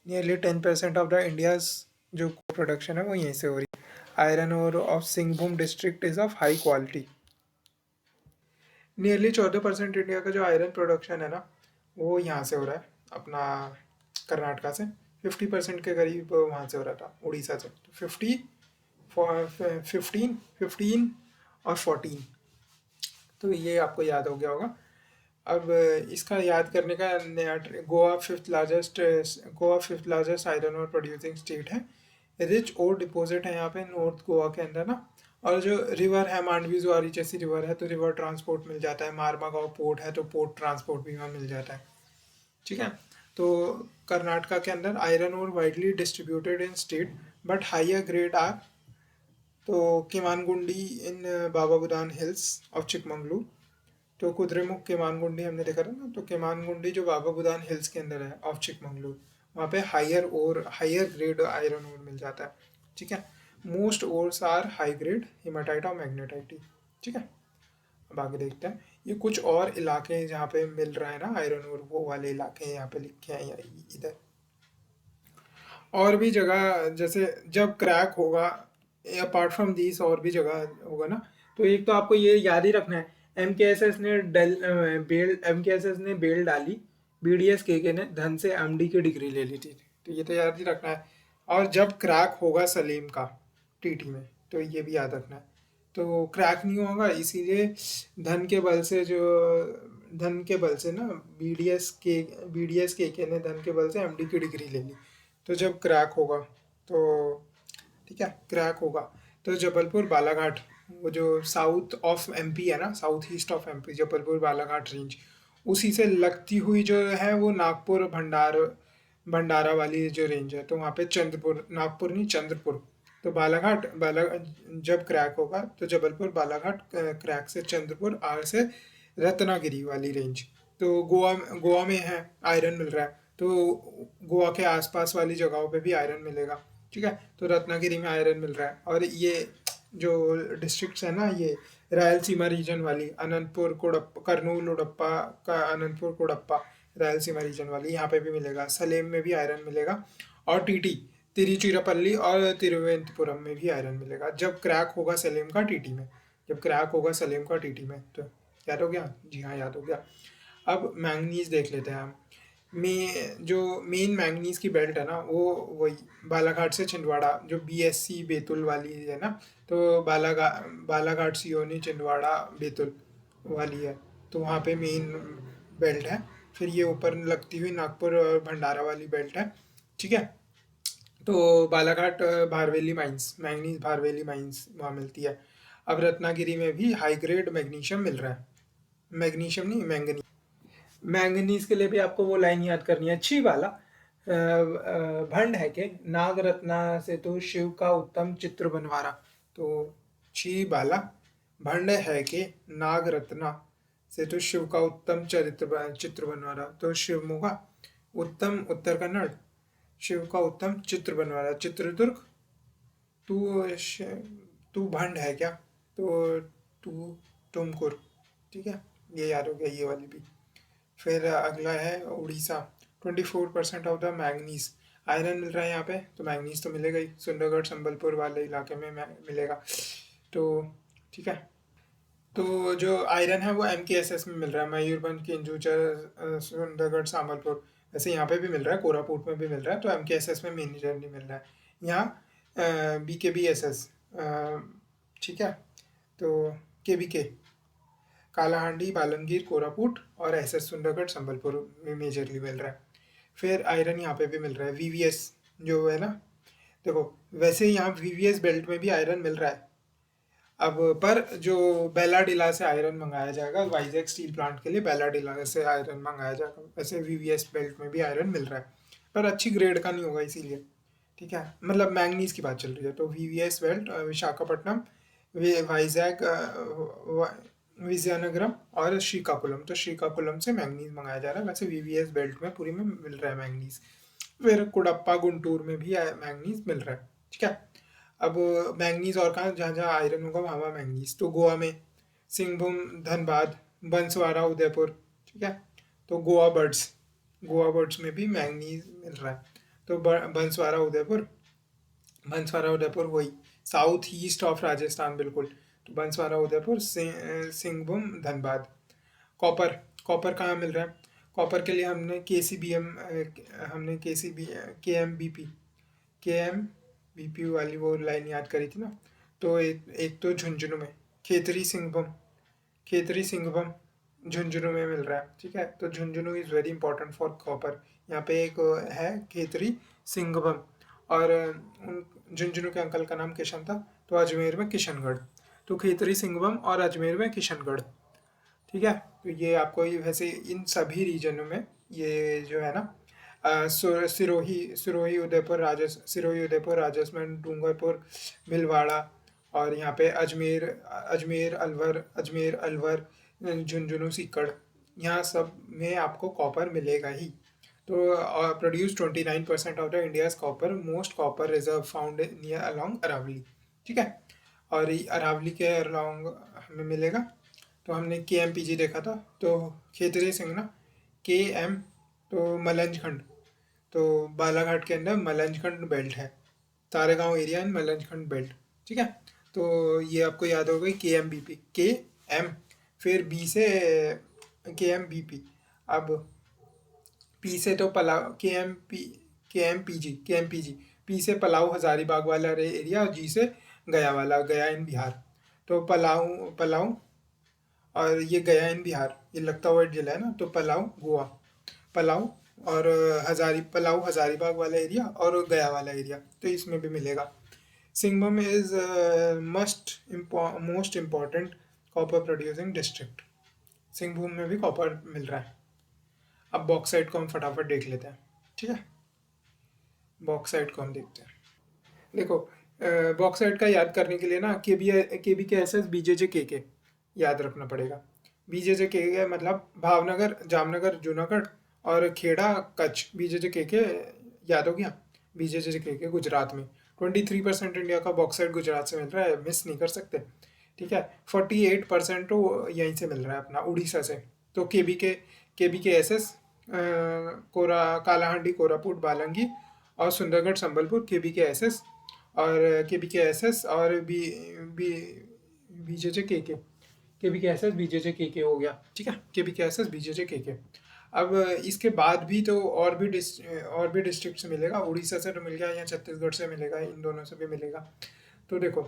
Nearly 10% of the India's जो प्रोडक्शन है वो यहीं से हो रही है। Iron ore of Singhbhum district is of high quality. Nearly 14% India का जो आयरन प्रोडक्शन है ना, वो यहाँ से हो रहा है, अपना कर्नाटका से। 50% के करीब वहाँ से हो रहा था, उड़ीसा से। तो 15 और 14, तो ये आपको याद हो गया होगा। अब इसका याद करने का नया गोवा फिफ्थ लार्जेस्ट आयरन और प्रोड्यूसिंग स्टेट है। रिच ओर डिपॉजिट है यहाँ पे नॉर्थ गोवा के अंदर ना, और जो रिवर है, मांडवी जुआरी जैसी रिवर है, तो रिवर ट्रांसपोर्ट मिल जाता है। मारमागांव पोर्ट है तो पोर्ट ट्रांसपोर्ट भी वहाँ मिल जाता है। ठीक है। तो कर्नाटका के अंदर आयरन और widely distributed in state but higher grade are, तो Kemmangundi in Baba Budan hills of Chikmagalur. तो कुद्रेमुख केमानगुंडी हमने देखा था ना, तो केमानगुंडी जो बाबा बुदान हिल्स के अंदर है ऑफ चिकमंगलूर, वहाँ पे हायर ग्रेड आयरन ओर मिल जाता है। ठीक है। Most ores are high grade haematite और मैग्नेटाइट। ठीक है। अब आगे देखते हैं, ये कुछ और इलाके हैं जहाँ पे मिल रहा है ना आयरन ओर, वो वाले इलाके हैं यहाँ पे लिखे हैं या इधर। और भी जगह जैसे जब क्रैक होगा, अपार्ट फ्रॉम दीस और भी जगह होगा ना। तो एक तो आपको ये याद ही रखना है, एम के एस एस ने बेल डाली, बीडीएस के ने धन से एमडी की डिग्री ले ली थी। तो ये तो याद ही रखना है। और जब क्रैक होगा सलीम का टीटी में, तो ये भी याद रखना है। तो क्रैक नहीं होगा, इसीलिए धन के बल से जो धन के बल से ना बीडीएस के ने धन के बल से एमडी की डिग्री ले ली। तो जब क्रैक होगा तो, ठीक है, क्रैक होगा तो जबलपुर बालाघाट, वो जो साउथ ऑफ एमपी है ना, south east of MP, Jabalpur Balaghat range, उसी से लगती हुई जो है वो नागपुर भंडारा वाली जो रेंज है, तो वहाँ पे चंद्रपुर, नागपुर नहीं चंद्रपुर। तो जब क्रैक होगा तो जबलपुर बालाघाट, क्रैक से चंद्रपुर, आर से रत्नागिरी वाली रेंज। तो गोवा में है आयरन मिल रहा है, तो गोवा के आसपास वाली जगहों पे भी आयरन मिलेगा। ठीक है। तो रत्नागिरी में आयरन मिल रहा है। और ये जो डिस्ट्रिक्ट्स है ना, ये रायलसीमा रीजन वाली, अनंतपुर कोडप्पा, कर्नूल उड़प्पा का अनंतपुर कोडप्पा, रायलसीमा रीजन वाली, यहाँ पे भी मिलेगा। सलेम में भी आयरन मिलेगा। और टीटी, तिरुचिरापल्ली और तिरुवनंतपुरम में भी आयरन मिलेगा जब क्रैक होगा सलेम का टीटी में। जब क्रैक होगा सलेम का टीटी में, तो याद हो गया? जी हाँ, याद हो गया। अब मैंगनीज देख लेते हैं हम। जो मेन मैंगनीज की बेल्ट है ना, वो वही बालाघाट से छिंदवाड़ा, जो बीएससी बैतूल वाली है ना, तो बालाघाट सियोनी छिंदवाड़ा बैतूल वाली है, तो वहाँ पे मेन बेल्ट है। फिर ये ऊपर लगती हुई नागपुर और भंडारा वाली बेल्ट है। ठीक है। तो बालाघाट भारवेली माइंस, मैंगनीज भारवेली माइंस वहाँ मिलती है। अब रत्नागिरी में भी हाई ग्रेड मैग्नीशियम मिल रहा है। मैग्नीशियम नहीं, मैंगनीज। मैंगनीज के लिए भी आपको वो लाइन याद करनी है, छी वाला भंड है के नाग रत्ना से तो शिव का उत्तम चित्र बनवारा। तो छी बाला भंड है के नाग रत्ना से तो शिव का उत्तम चित्र बनवारा। तो शिवमोगा, उत्तम उत्तर कन्नड़, शिव का उत्तम चित्र बनवारा चित्रदुर्ग। तू तू भंड है क्या, तो तू तुमकुर। ठीक है, ये याद हो गया ये वाली भी। फिर अगला है Orissa. 24% of the manganese iron मिल रहा है यहाँ पे, तो मैंगनीज तो मिलेगा ही, सुंदरगढ़ संबलपुर वाले इलाके में मिलेगा। तो ठीक है। तो जो आयरन है वो एमकेएसएस में मिल रहा है, मयूरभंज, किंजूचर, सुंदरगढ़, संबलपुर। वैसे यहाँ पे भी मिल रहा है, कोरापुट में भी मिल रहा है, तो एमकेएसएस में मेनली मिल रहा है। यहाँ बीकेबीएसएस, ठीक है, तो केबीके कालाहांडी, बालनगीर, कोरापुट और एसएस सुंदरगढ़ संबलपुर में मेजरली मिल रहा है। फिर आयरन यहाँ पे भी मिल रहा है, वीवीएस जो है ना, देखो वैसे यहाँ वीवीएस बेल्ट में भी आयरन मिल रहा है। अब पर जो बेलाडिला से आयरन मंगाया जाएगा वाइजैक स्टील प्लांट के लिए, बेलाडिला से आयरन मंगाया जाएगा। वैसे वीवीएस बेल्ट में भी आयरन मिल रहा है, पर अच्छी ग्रेड का नहीं होगा इसीलिए। ठीक है, मतलब मैंगनीज की बात चल रही है। तो वीवीएस बेल्ट विशाखापट्टनम, वाइजैक, विजयनगरम और श्रीकाकुलम, तो श्रीकाकुलम से मैंगनीज मंगाया जा रहा है। वैसे वीवीएस बेल्ट में पूरी में मिल रहा है मैंगनीज। फिर कुडप्पा गुंटूर में भी मैंगनीज मिल रहा है। ठीक है। अब मैंगनीज और कहाँ, जहाँ जहाँ आयरन होगा वहाँ वहाँ मैंगनीज। तो गोवा में सिंहभूम, धनबाद, बंसवाड़ा, उदयपुर। ठीक है। तो गोवा बर्ड्स में भी मैंगनीज मिल रहा है। तो बंसवाड़ा उदयपुर वही साउथ ईस्ट ऑफ राजस्थान बिल्कुल। तो बंसवाड़ा उदयपुर, सिंहभूम, धनबाद। कॉपर, कॉपर कहाँ मिल रहा है? कॉपर के लिए हमने के एम बी पी वाली वो लाइन याद करी थी ना। तो एक तो झुंझुनू में खेतरी सिंघभम झुंझुनू में मिल रहा है। ठीक है। तो Jhunjhunu is very important for copper. यहाँ पे एक है खेतरी सिंघभम, और उन झुंझुनू के अंकल का नाम किशन था, तो अजमेर में किशनगढ़। तो खेतरी सिंगबम और अजमेर में किशनगढ़। ठीक है। तो ये आपको ये वैसे इन सभी रीजनों में ये जो है ना सिरोही उदयपुर राजस्थान डूंगरपुर भीलवाड़ा और यहाँ पे अजमेर अलवर झुंझुनू सीकड़, यहाँ सब में आपको कॉपर मिलेगा ही। तो produce 29% of the India's copper, most copper reserve found near along Aravalli. ठीक है। और अरावली के अलोंग हमें मिलेगा। तो हमने के एम पी जी देखा था, तो खेतरी सिंह ना के एम, तो मलंजखंड, तो बालाघाट के अंदर मलंजखंड बेल्ट है, तारेगांव एरिया इन मलंजखंड बेल्ट। ठीक है। तो ये आपको याद हो गई के M B P, K M, फिर बी से के एम बी पी। अब पी से तो पलाव के एम पी जी, पी से पलाऊ हजारीबाग वाला एरिया और जी से गया वाला, गया इन बिहार। तो पलाऊ पलाऊ और ये गया इन बिहार, ये लगता हुआ जिला है ना, तो पलाऊ गोवा, पलाऊ और पलाऊ हजारीबाग वाला एरिया और गया वाला एरिया, तो इसमें भी मिलेगा। Singhbhum is most important copper producing district. Singhbhum में भी कॉपर मिल रहा है। अब बॉक्साइट को हम फटाफट देख लेते हैं। ठीक है। बॉक्साइट को हम देखते हैं। देखो, बॉक्साइट का याद करने के लिए ना के बी के एस एस बी जे जे के याद रखना पड़ेगा। बी जे जे के मतलब भावनगर, जामनगर, जूनागढ़ और खेड़ा कच्छ। बी जे जे के याद हो गया। बी जे जे के गुजरात में 23% इंडिया का बॉक्साइट गुजरात से मिल रहा है, मिस नहीं कर सकते। ठीक है। 48% तो यहीं से मिल रहा है अपना उड़ीसा से। तो के बी के एस एस कालाहांडी, कोरापुट, बालंगी और सुंदरगढ़, संबलपुर, के बी के एस एस और के बी के एस एस और बी जे जे के बी के एस एस बी जे जे के हो गया। ठीक है। के बी के एस एस बी जे जे के। अब इसके बाद भी तो और भी डिस्ट्रिक्ट से मिलेगा। उड़ीसा से तो मिल गया, या छत्तीसगढ़ से मिलेगा, इन दोनों से भी मिलेगा। तो देखो,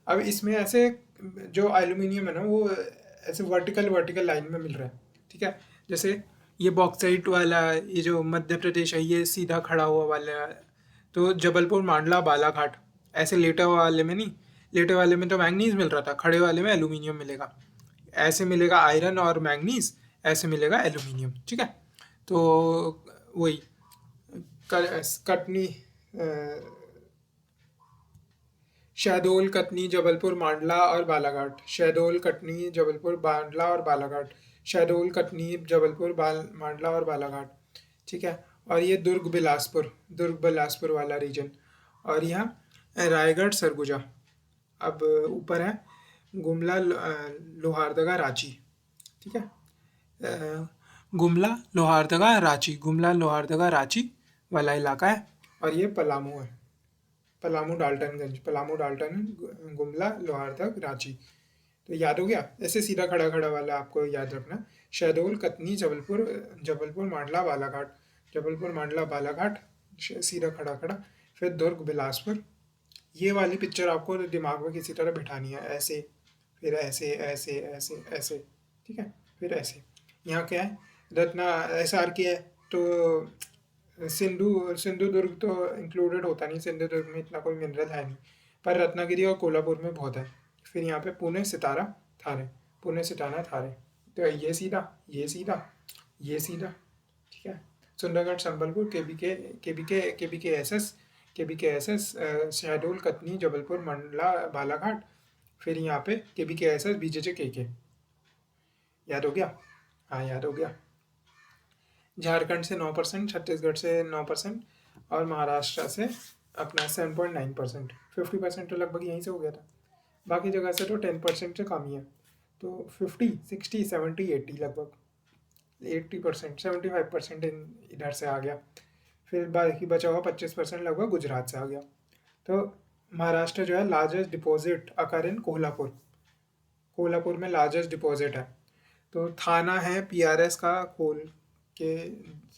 अब इसमें ऐसे जो एल्यूमिनियम है ना, वो ऐसे वर्टिकल लाइन में मिल रहा है। ठीक है। जैसे ये बॉक्साइट वाला, ये जो मध्य प्रदेश है, ये सीधा खड़ा हुआ वाला है। तो जबलपुर, मांडला, बालाघाट, ऐसे लेटे वाले में नहीं। लेटे वाले में तो मैंगनीज मिल रहा था, खड़े वाले में एल्यूमिनियम मिलेगा। ऐसे मिलेगा आयरन और मैंगनीज, ऐसे मिलेगा एल्यूमिनियम। ठीक है। तो वही कटनी, शहडोल, कटनी, जबलपुर, मांडला और बालाघाट। शहडोल, कटनी, जबलपुर, मांडला और बालाघाट। शहडोल, कटनी, जबलपुर, मांडला और बालाघाट। ठीक है। और ये दुर्ग बिलासपुर वाला रीजन। और यहाँ रायगढ़, सरगुजा। अब ऊपर है गुमला, लोहारदगा, रांची। ठीक है। गुमला लोहारदगा रांची वाला इलाका है। और ये पलामू है, पलामू डाल्टन, गुमला लोहारदग, रांची। तो याद हो गया। ऐसे सीधा खड़ा खड़ा वाला आपको याद रखना। शहडोल, कटनी, जबलपुर, मांडला, बालाघाट। जबलपुर, मांडला, बालाघाट, सीधा खड़ा खड़ा। फिर दुर्ग, बिलासपुर। ये वाली पिक्चर आपको दिमाग में किसी तरह बिठानी है, ऐसे, फिर ऐसे ऐसे ऐसे ऐसे। ठीक है। फिर ऐसे। यहाँ क्या है, रत्ना एस आर के है। तो सिंधुदुर्ग तो इंक्लूडेड होता नहीं, सिंधुदुर्ग में इतना कोई मिनरल है नहीं, पर रत्नागिरी और कोल्हापुर में बहुत है। फिर यहाँ पे पुणे सितारा थारे। तो ये सीधा। ठीक है। सुंदरगढ़, संबलपुर, के बी के एस एस, शहडोल, कटनी, जबलपुर, मंडला, बालाघाट। फिर यहाँ पे के बी के एस एस बी जे जे के। याद हो गया? हाँ, याद हो गया। झारखंड से 9%, छत्तीसगढ़ से 9% और महाराष्ट्र से अपना 7.9%। 50% तो लगभग यहीं से हो गया था। बाकी जगह से तो 10% से कम ही है। तो 50, 60, 70, 80 लगभग 80%, 75% इधर से आ गया। फिर बाकी बचा हुआ 25% लगभग गुजरात से आ गया। तो महाराष्ट्र जो है, लार्जेस्ट डिपॉजिट अकर इन कोल्हापुर में लार्जेस्ट डिपॉजिट है। तो थाना है पीआरएस का, खोल के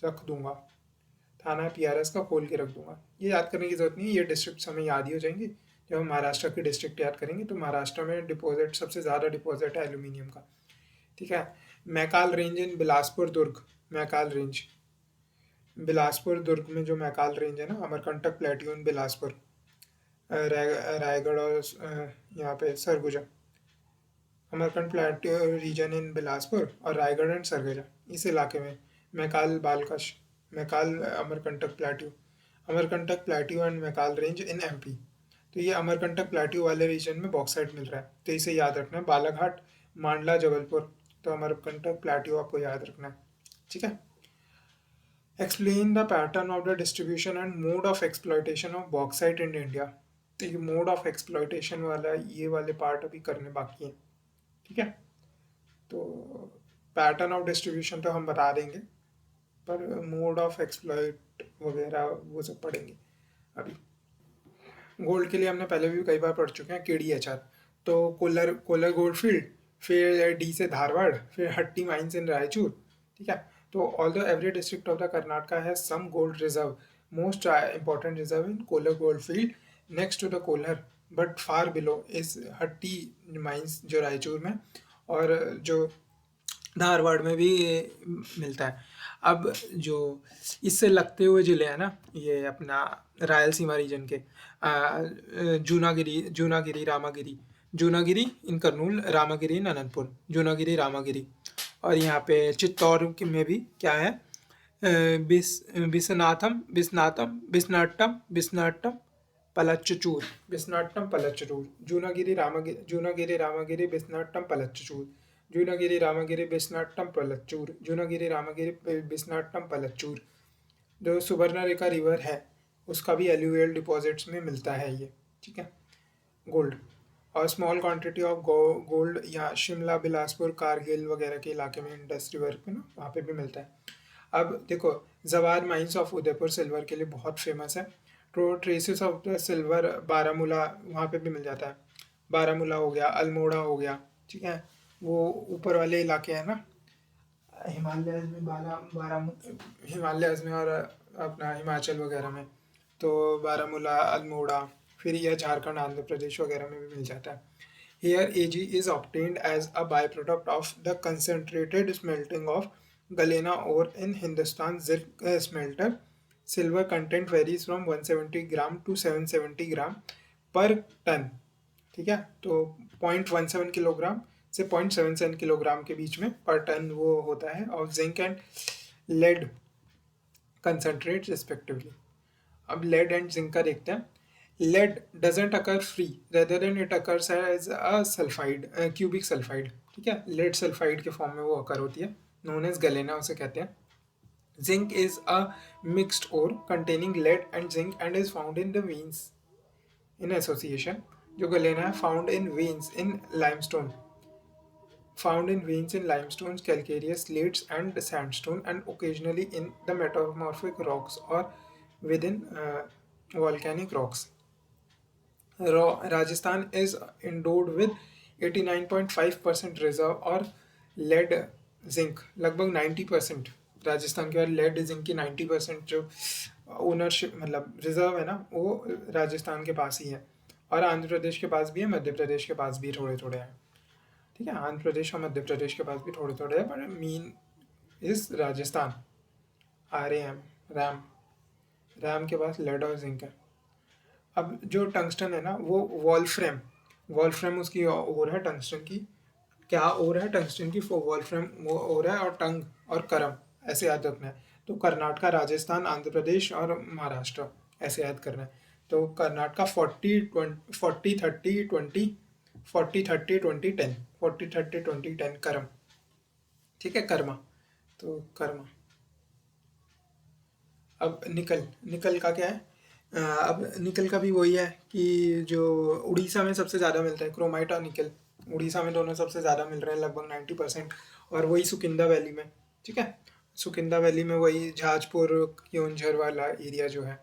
रख दूंगा। थाना पीआरएस का खोल के रख दूंगा। ये याद करने की जरूरत नहीं है, ये डिस्ट्रिक्ट हमें याद ही हो जाएंगी। जब हम महाराष्ट्र की डिस्ट्रिक्ट याद करेंगे तो महाराष्ट्र में डिपॉजिट, सबसे ज़्यादा डिपॉजिट है एल्यूमिनियम का। ठीक है। Maikal range in Bilaspur, Durg. Maikal range Bilaspur, Durg में जो मैकाल रेंज है ना, अमरकंटक प्लेट्यू इन बिलासपुर। रायगढ़ और यहाँ पे Surguja, Amarkantak plateau region in Bilaspur और रायगढ़ एंड सरगुजा, इस इलाके में मैकाल बालकश, Maikal Amarkantak plateau, Amarkantak plateau and Maikal range in MP. तो ये अमरकंटक प्लेट्यू वाले रीजन में बॉक्साइट मिल रहा है, तो इसे याद रखना है। बालाघाट, मांडला, जबलपुर, तो अमरकंटक प्लेट्यू आपको याद रखना है, ठीक है। Explain the pattern of the distribution and mode of exploitation of bauxite in India. तो ये मोड ऑफ एक्सप्लॉयटेशन वाला ये वाले पार्ट अभी करने बाकी हैं, ठीक है। तो पैटर्न ऑफ डिस्ट्रीब्यूशन तो हम बता देंगे, पर मोड ऑफ एक्सप्लॉयट वगैरह वो सब पढ़ेंगे अभी। गोल्ड के लिए हमने पहले भी कई बार पढ़ चुके हैं, KDHR। तो कोलर कोलर गोल्ड फील्ड, फिर डी से धारवाड़, फिर हट्टी माइंस इन रायचूर, ठीक है। तो although every district of the Karnataka has some gold reserve, most important reserve in Kolar gold field next to the Kolar, but far below is Hatti mines जो रायचूर में और जो धारवाड़ में भी मिलता है। अब जो इससे लगते हुए ज़िले हैं ना, ये अपना रायलसीमा रीजन के जूनागिरी रामागिरी, जूनागिरी इन करनूल, रामागिरी इन अनंतपुर, जूनागिरी रामागिरी। और यहाँ पे चित्तौड़ में भी क्या है, बिस्नाटम पलच्चूर, जूनागिरी रामागिरी बिस्नाटम पलच्चूर, जूनागिरी रामागिरी बिस्नाटम पलच्चूर, जूनागिरी रामागिरी बिस्नाटम पलच्चूर। जो सुबर्णरेखा रिवर है उसका भी एल्यूवियल डिपॉजिट्स में मिलता है ये, ठीक है, गोल्ड। और स्मॉल क्वांटिटी ऑफ गोल्ड यहाँ शिमला, बिलासपुर, कारगिल वगैरह के इलाके में इंडस्ट्री वर्क में ना वहाँ पे भी मिलता है। अब देखो, Jawahar mines of Udaipur silver के लिए बहुत फेमस है। तो traces of the silver Baramulla वहाँ पे भी मिल जाता है, बारामूला हो गया, अल्मोड़ा हो गया, ठीक है। वो ऊपर वाले इलाके हैं ना हिमालयस में, हिमालयस में और अपना हिमाचल वगैरह में, तो बारामूला, अल्मोड़ा, फिर यह झारखंड, आंध्र प्रदेश वगैरह में भी मिल जाता है। Here Ag is obtained as a byproduct of the concentrated smelting of galena ore in Hindustan Zinc smelter. Silver content varies from 170 gram to 770 gram per ton, ठीक है। तो 0.17 किलोग्राम से 0.77 किलोग्राम के बीच में पर टन वो होता है, और zinc and lead concentrate respectively. अब लेड एंड जिंक का देखते हैं। Lead doesn't occur free rather than it occurs as a sulphide, cubic sulphide, ठीक है। लेड सल्फाइड के फॉर्म में वो अकर होती है, नोन एज गलेना उसे कहते हैं। Zinc is a mixed ore containing lead and zinc and is found in the veins in association. जो गलेना है found in veins in limestone, found in veins in limestones, calcareous slates and sandstone, and occasionally in the metamorphic rocks or within volcanic rocks. Rajasthan is endowed with 89.5% reserve और lead zinc लगभग 90%। राजस्थान के बाद lead zinc की 90% जो ownership मतलब reserve है ना वो राजस्थान के पास ही है, और आंध्र प्रदेश के पास भी है, मध्य प्रदेश के पास भी थोड़े थोड़े हैं, ठीक है। आंध्र प्रदेश और मध्य प्रदेश के पास भी थोड़े थोड़े हैं, पर मीन इस राजस्थान। RAM रैम रैम के पास लेड और जिंक है। अब जो टंगस्टन है ना वो वॉल्फ्रेम उसकी ओर है टंगस्टन की, क्या ओर है टंगस्टन की, वॉल्फ्रेम वो ओर है, और टंग और करम ऐसे याद रखना है। तो कर्नाटका, राजस्थान, आंध्र प्रदेश और महाराष्ट्र ऐसे याद करना है। तो कर्नाटका 40-30-20 करम, ठीक है, कर्मा। तो कर्मा। अब निकल का क्या है, अब निकल का भी वही है कि जो उड़ीसा में सबसे ज़्यादा मिलता है, क्रोमाइट और निकल उड़ीसा में दोनों सबसे ज़्यादा मिल रहे हैं लगभग 90%, और वही सुकिंदा वैली में, ठीक है। सुकिंदा वैली में वही जाजपुर क्योंझर वाला एरिया जो है।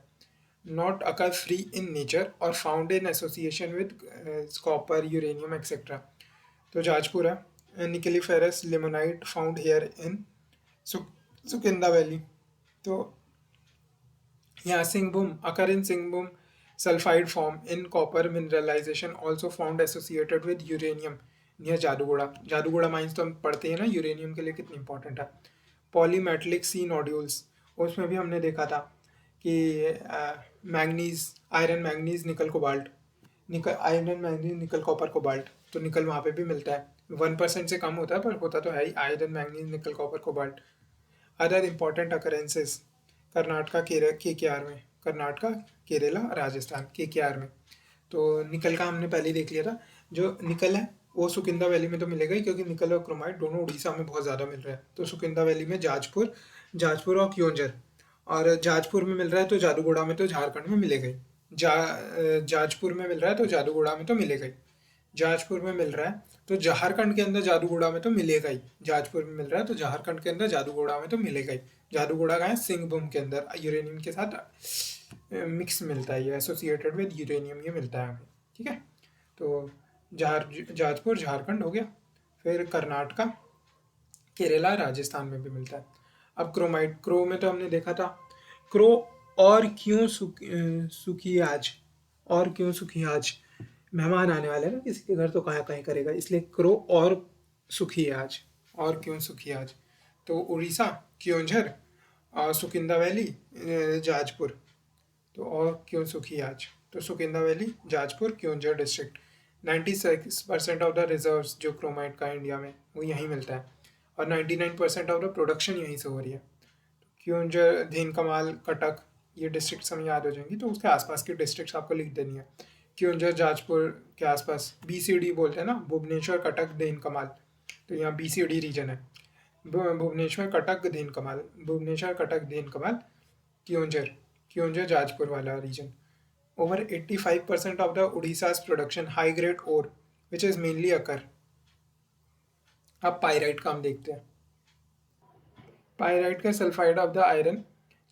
Not occur free in nature और found in association with copper, uranium etcetera. तो जाजपुर है। Nickeliferous limonite found here in Sukinda valley. तो यहाँ Singhbhum occur in Singhbhum sulphide form in copper mineralisation also found associated with uranium near Jaduguda mines तो हम पढ़ते हैं ना यूरेनियम के लिए कितनी इंपॉर्टेंट है। पॉलीमेटलिक सी नोड्यूल्स, उसमें भी हमने देखा था कि manganese, iron, manganese, nickel, cobalt, निकल, iron, manganese, nickel, copper, cobalt. तो निकल वहाँ पे भी मिलता है, 1% से कम होता है पर होता तो है ही, iron, manganese, nickel, copper, cobalt. Other important occurrences, Karnataka, KKR में, कर्नाटका, केरला, राजस्थान, KKR में। तो निकल का हमने पहले ही देख लिया था। जो निकल है वो सुकिंदा वैली में तो मिलेगा ही, क्योंकि निकल और क्रोमाइट दोनों उड़ीसा में बहुत ज़्यादा मिल रहा है। तो सुकिंदा वैली में जाजपुर, जाजपुर और क्योंझर। और जाजपुर में मिल रहा है तो जादूगोड़ा में तो झारखंड में मिलेगा ही। जाजपुर में मिल रहा है तो जादूगोड़ा में तो मिलेगा ही। जाजपुर में मिल रहा है तो झारखंड के अंदर जादूगोड़ा में तो मिलेगा ही। जाजपुर में मिल रहा है तो झारखंड के अंदर जादूगोड़ा में तो मिलेगा ही। जादूगोड़ा का है सिंहभूम के अंदर, यूरेनियम के साथ मिक्स मिलता है, ये एसोसिएटेड विद यूरेनियम ये मिलता है हमें। ठीक है, तो जाजपुर झारखंड हो गया। फिर कर्नाटका, केरला, राजस्थान में भी मिलता है। अब क्रोमाइट, क्रो में तो हमने देखा था, क्रो और क्यों सुखी आज, और क्यों सुखी आज, मेहमान आने वाले हैं ना किसी के घर तो कहाँ कहीं करेगा, इसलिए क्रो और सुखी आज, और क्यों सुखी आज। तो उड़ीसा, क्योंझर, सुकिंदा वैली, जाजपुर। तो और क्यों सुखी आज, तो Sukinda valley, Jajpur, Keonjhar district. 96% of the reserves जो क्रोमाइट का इंडिया में वो यहीं मिलता है, और 99% ऑफ द प्रोडक्शन यहीं से हो रही है। क्योंझर, धेन कमाल, कटक, ये डिस्ट्रिक्ट्स हमें याद हो जाएंगी, तो उसके आसपास की डिस्ट्रिक्ट्स आपको लिख देनी है। क्योंझर, जाजपुर के आसपास BCD बोलते हैं ना, भुवनेश्वर, कटक, धेन कमाल। तो यहाँ BCD रीजन है, भुवनेश्वर, कटक, धेन कमाल, भुवनेश्वर, कटक, धेन कमाल, क्योंझर, क्योंझर, जाजपुर वाला reason. Over 85% of the Odisha's production high grade ore, which is mainly occur। अब पायराइट का हम देखते हैं। पायराइट का sulphide of the iron,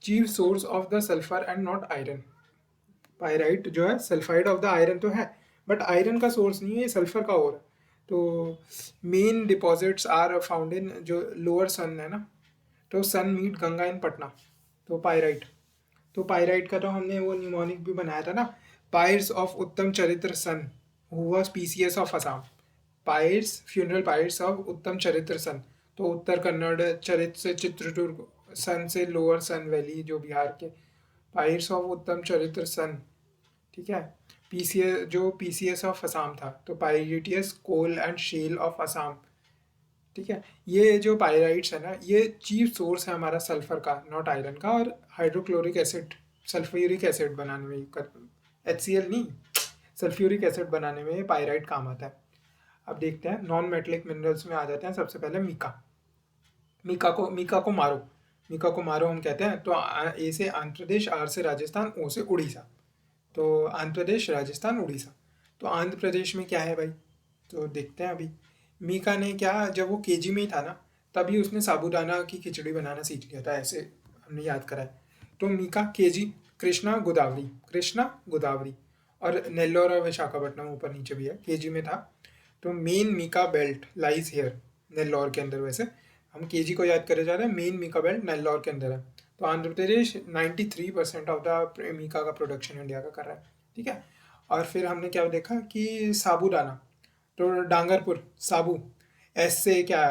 chief source of the sulphur and not iron. Pyrite जो है सल्फाइड ऑफ द आयरन तो है, बट आयरन का सोर्स नहीं है, ये सल्फर का और है। तो main deposits are found in जो लोअर सन है ना, तो सन मीट गंगा इन पटना। तो पायराइट, तो पायराइट का तो हमने वो न्यूमोनिक भी बनाया था ना, pierce of Uttam Charitra son, who was PCS of Assam. Pyres, funeral pyres of Uttam Charitra सन, तो उत्तर कन्नड़, चरित्र से चित्रदुर्ग, सन से लोअर सन वैली जो बिहार के, पायर्स ऑफ उत्तम चरित्र सन। ठीक है, PCS जो PCS ऑफ असम था, तो पायरिटियस कोल एंड शेल ऑफ असम। ठीक है, ये जो पायराइट्स है ना, ये चीफ सोर्स है हमारा सल्फर का, नॉट आयरन का। और हाइड्रोक्लोरिक एसिड, सल्फ्यूरिक एसिड बनाने में HCl नहीं, सल्फ्यूरिक एसिड बनाने में ये पायराइट काम आता है। अब देखते हैं नॉन मेटलिक मिनरल्स में आ जाते हैं। सबसे पहले मीका, मीका को मारो, मीका को मारो हम कहते हैं। तो A से आंध्र प्रदेश, R से राजस्थान, O से उड़ीसा। तो आंध्र प्रदेश, राजस्थान, उड़ीसा। तो आंध्र प्रदेश में क्या है भाई, तो देखते हैं अभी। मीका ने क्या, जब वो KG में ही था ना, तभी उसने साबूदाना की खिचड़ी बनाना सीख लिया था, ऐसे हमने याद करा है। तो मीका, KG, कृष्णा, गोदावरी, कृष्णा, गोदावरी, और नेल्लोर और विशाखापट्टनम ऊपर नीचे भी है, KG में था। तो main mica belt lies here, Nellore के अंदर। वैसे हम KG को याद करे जा रहे हैं, मेन मीका बेल्ट नेल्लोर के अंदर है। तो आंध्र प्रदेश 93% ऑफ द मीका का प्रोडक्शन इंडिया का कर रहा है। ठीक है, और फिर हमने क्या देखा कि साबूदाना, तो डांगरपुर, साबू, S से क्या,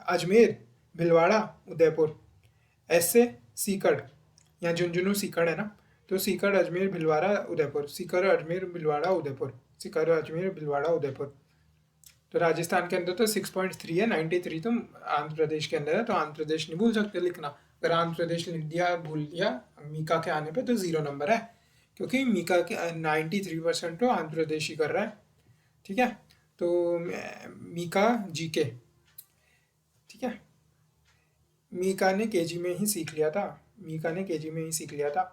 अजमेर, भिलवाड़ा, उदयपुर। S से सीकड़, यहाँ झुंझुनू सीकड़ है ना, तो सीकड़, अजमेर, भिलवाड़ा, उदयपुर, सीकर, अजमेर, भिलवाड़ा, उदयपुर, सीकर, अजमेर, भिलवाड़ा, उदयपुर। तो राजस्थान के अंदर तो 6.3 है, 93 तो आंध्र प्रदेश के अंदर है। तो आंध्र प्रदेश नहीं भूल सकते लिखना, अगर आंध्र प्रदेश लिख दिया, भूल दिया मीका के आने पे तो 0 नंबर है, क्योंकि मीका के 93% तो आंध्र प्रदेश ही कर रहा है। ठीक है, तो मीका GK। ठीक है, मीका ने KG में ही सीख लिया था, मीका ने KG में ही सीख लिया था।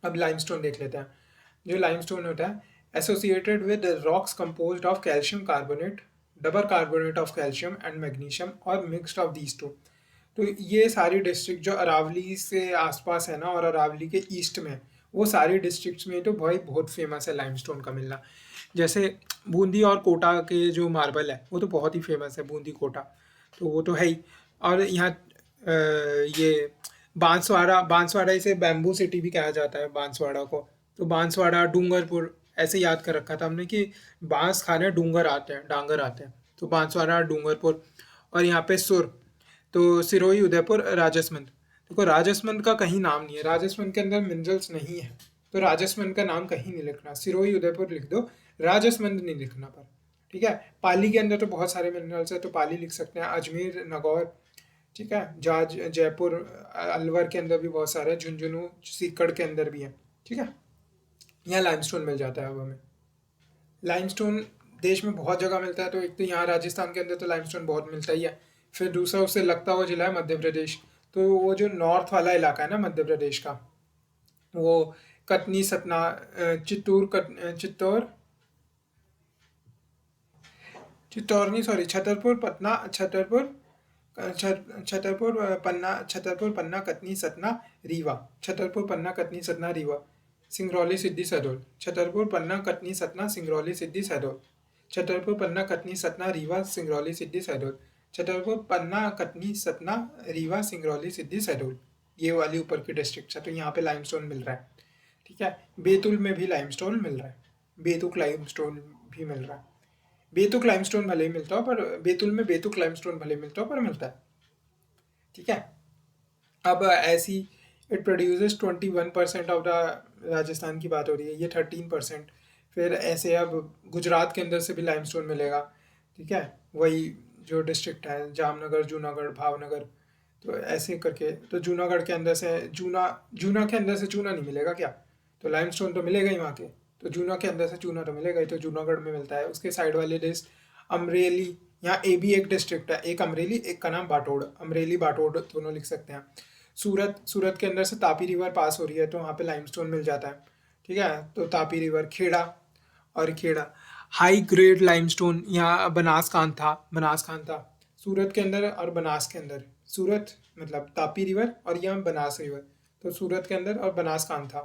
अब लाइमस्टोन देख लेते हैं। जो लाइमस्टोन होता है, associated with rocks composed of calcium carbonate, double carbonate of calcium and magnesium, और मिक्स्ड ऑफ दीज टू। तो ये सारी डिस्ट्रिक्ट जो अरावली से आसपास है ना, और अरावली के ईस्ट में, वो सारी डिस्ट्रिक्ट्स में तो भाई बहुत फेमस है लाइमस्टोन का मिलना। जैसे बूंदी और कोटा के जो मार्बल है वो तो बहुत ही फेमस है, बूंदी कोटा, तो वो तो है ही। और यहाँ ये बांसवाड़ा, बांसवाड़ा इसे बैम्बू सिटी भी कहा जाता है बांसवाड़ा को। तो बांसवाड़ा, डूंगरपुर, ऐसे याद कर रखा था हमने कि बांस खाने डूंगर आते हैं, डांगर आते हैं। तो बांसवाड़ा, डूंगरपुर। और यहाँ पे सुर, तो सिरोही, उदयपुर, राजसमंद। देखो राजसमंद का कहीं नाम नहीं है, राजसमंद के अंदर मिनरल्स नहीं है, तो राजसमंद का नाम कहीं नहीं लिखना। सिरोही उदयपुर लिख दो, राजसमंद नहीं लिखना पर। ठीक है, पाली के अंदर तो बहुत सारे मिनरल्स है, तो पाली लिख सकते हैं। अजमेर, नागौर, ठीक है, जाज, जयपुर, अलवर के अंदर भी बहुत सारे हैं, झुंझुनू, सीकड़ के अंदर भी है। ठीक है, यहाँ लाइमस्टोन मिल जाता है अब हमें। लाइमस्टोन देश में बहुत जगह मिलता है, तो एक तो यहाँ राजस्थान के अंदर तो लाइमस्टोन बहुत मिलता ही है। फिर दूसरा उससे लगता हुआ जिला है मध्य प्रदेश, तो वो जो नॉर्थ वाला इलाका है ना मध्य प्रदेश का, वो कटनी, सतना, चित्तौड़, चित्तौड़, चित्तौड़ नहीं, सॉरी, छतरपुर, पटना, छतरपुर, छतरपुर, पन्ना, छतरपुर, पन्ना, कटनी, सतना, रीवा, छतरपुर, पन्ना, कटनी, सतना, रीवा, सिंगरौली, सिद्धी, सैदोल, छतरपुर, पन्ना, कटनी, सतना, सिंगरौली, सिद्धी, सैदोल, छतरपुर, पन्ना, कटनी, सतना, रीवा, सिंगरौली, सिद्धी, सैदोल, छतरपुर, पन्ना, कटनी, सतना, रीवा, सिंगरौली, सिद्धी, सैदोल, ये वाली ऊपर की डिस्ट्रिक्ट है, तो यहाँ पे लाइमस्टोन मिल रहा है। ठीक है, बेतुल में भी लाइमस्टोन मिल रहा है, बेतुक लाइमस्टोन भी मिल रहा है। बेतुक लाइमस्टोन भले ही मिलता हो, पर बेतुल में बेतुक लाइमस्टोन भले ही मिलता हो, पर मिलता है। ठीक है, अब ऐसी it produces 21% of the, Rajasthan की बात हो रही है, ये 13%। फिर ऐसे अब गुजरात के अंदर से भी लाइमस्टोन मिलेगा। ठीक है, वही जो डिस्ट्रिक्ट है, जामनगर, जूनागढ़, भावनगर, तो ऐसे करके, तो जूनागढ़ के अंदर से जूना, जूना के अंदर से चूना नहीं मिलेगा क्या? तो लाइमस्टोन तो मिलेगा ही वहाँ के, तो जूना के अंदर से चूना तो मिलेगा ही, तो जूनागढ़ में मिलता है। उसके साइड वाले डिस्ट्रिक्ट अमरेली, यहाँ ए भी एक डिस्ट्रिक्ट है, एक अमरेली, एक का नाम बाटोड़, अमरेली बाटोड़ दोनों लिख सकते हैं। सूरत, सूरत के अंदर से तापी रिवर पास हो रही है, तो वहाँ पे लाइमस्टोन मिल जाता है। ठीक है, तो तापी रिवर, खेड़ा, और खेड़ा हाई ग्रेड लाइमस्टोन, यहाँ बनासकांठा, बनासकांठा, सूरत के अंदर और बनास के अंदर, सूरत मतलब तापी रिवर और यहाँ बनास रिवर, तो सूरत के अंदर और बनासकांठा,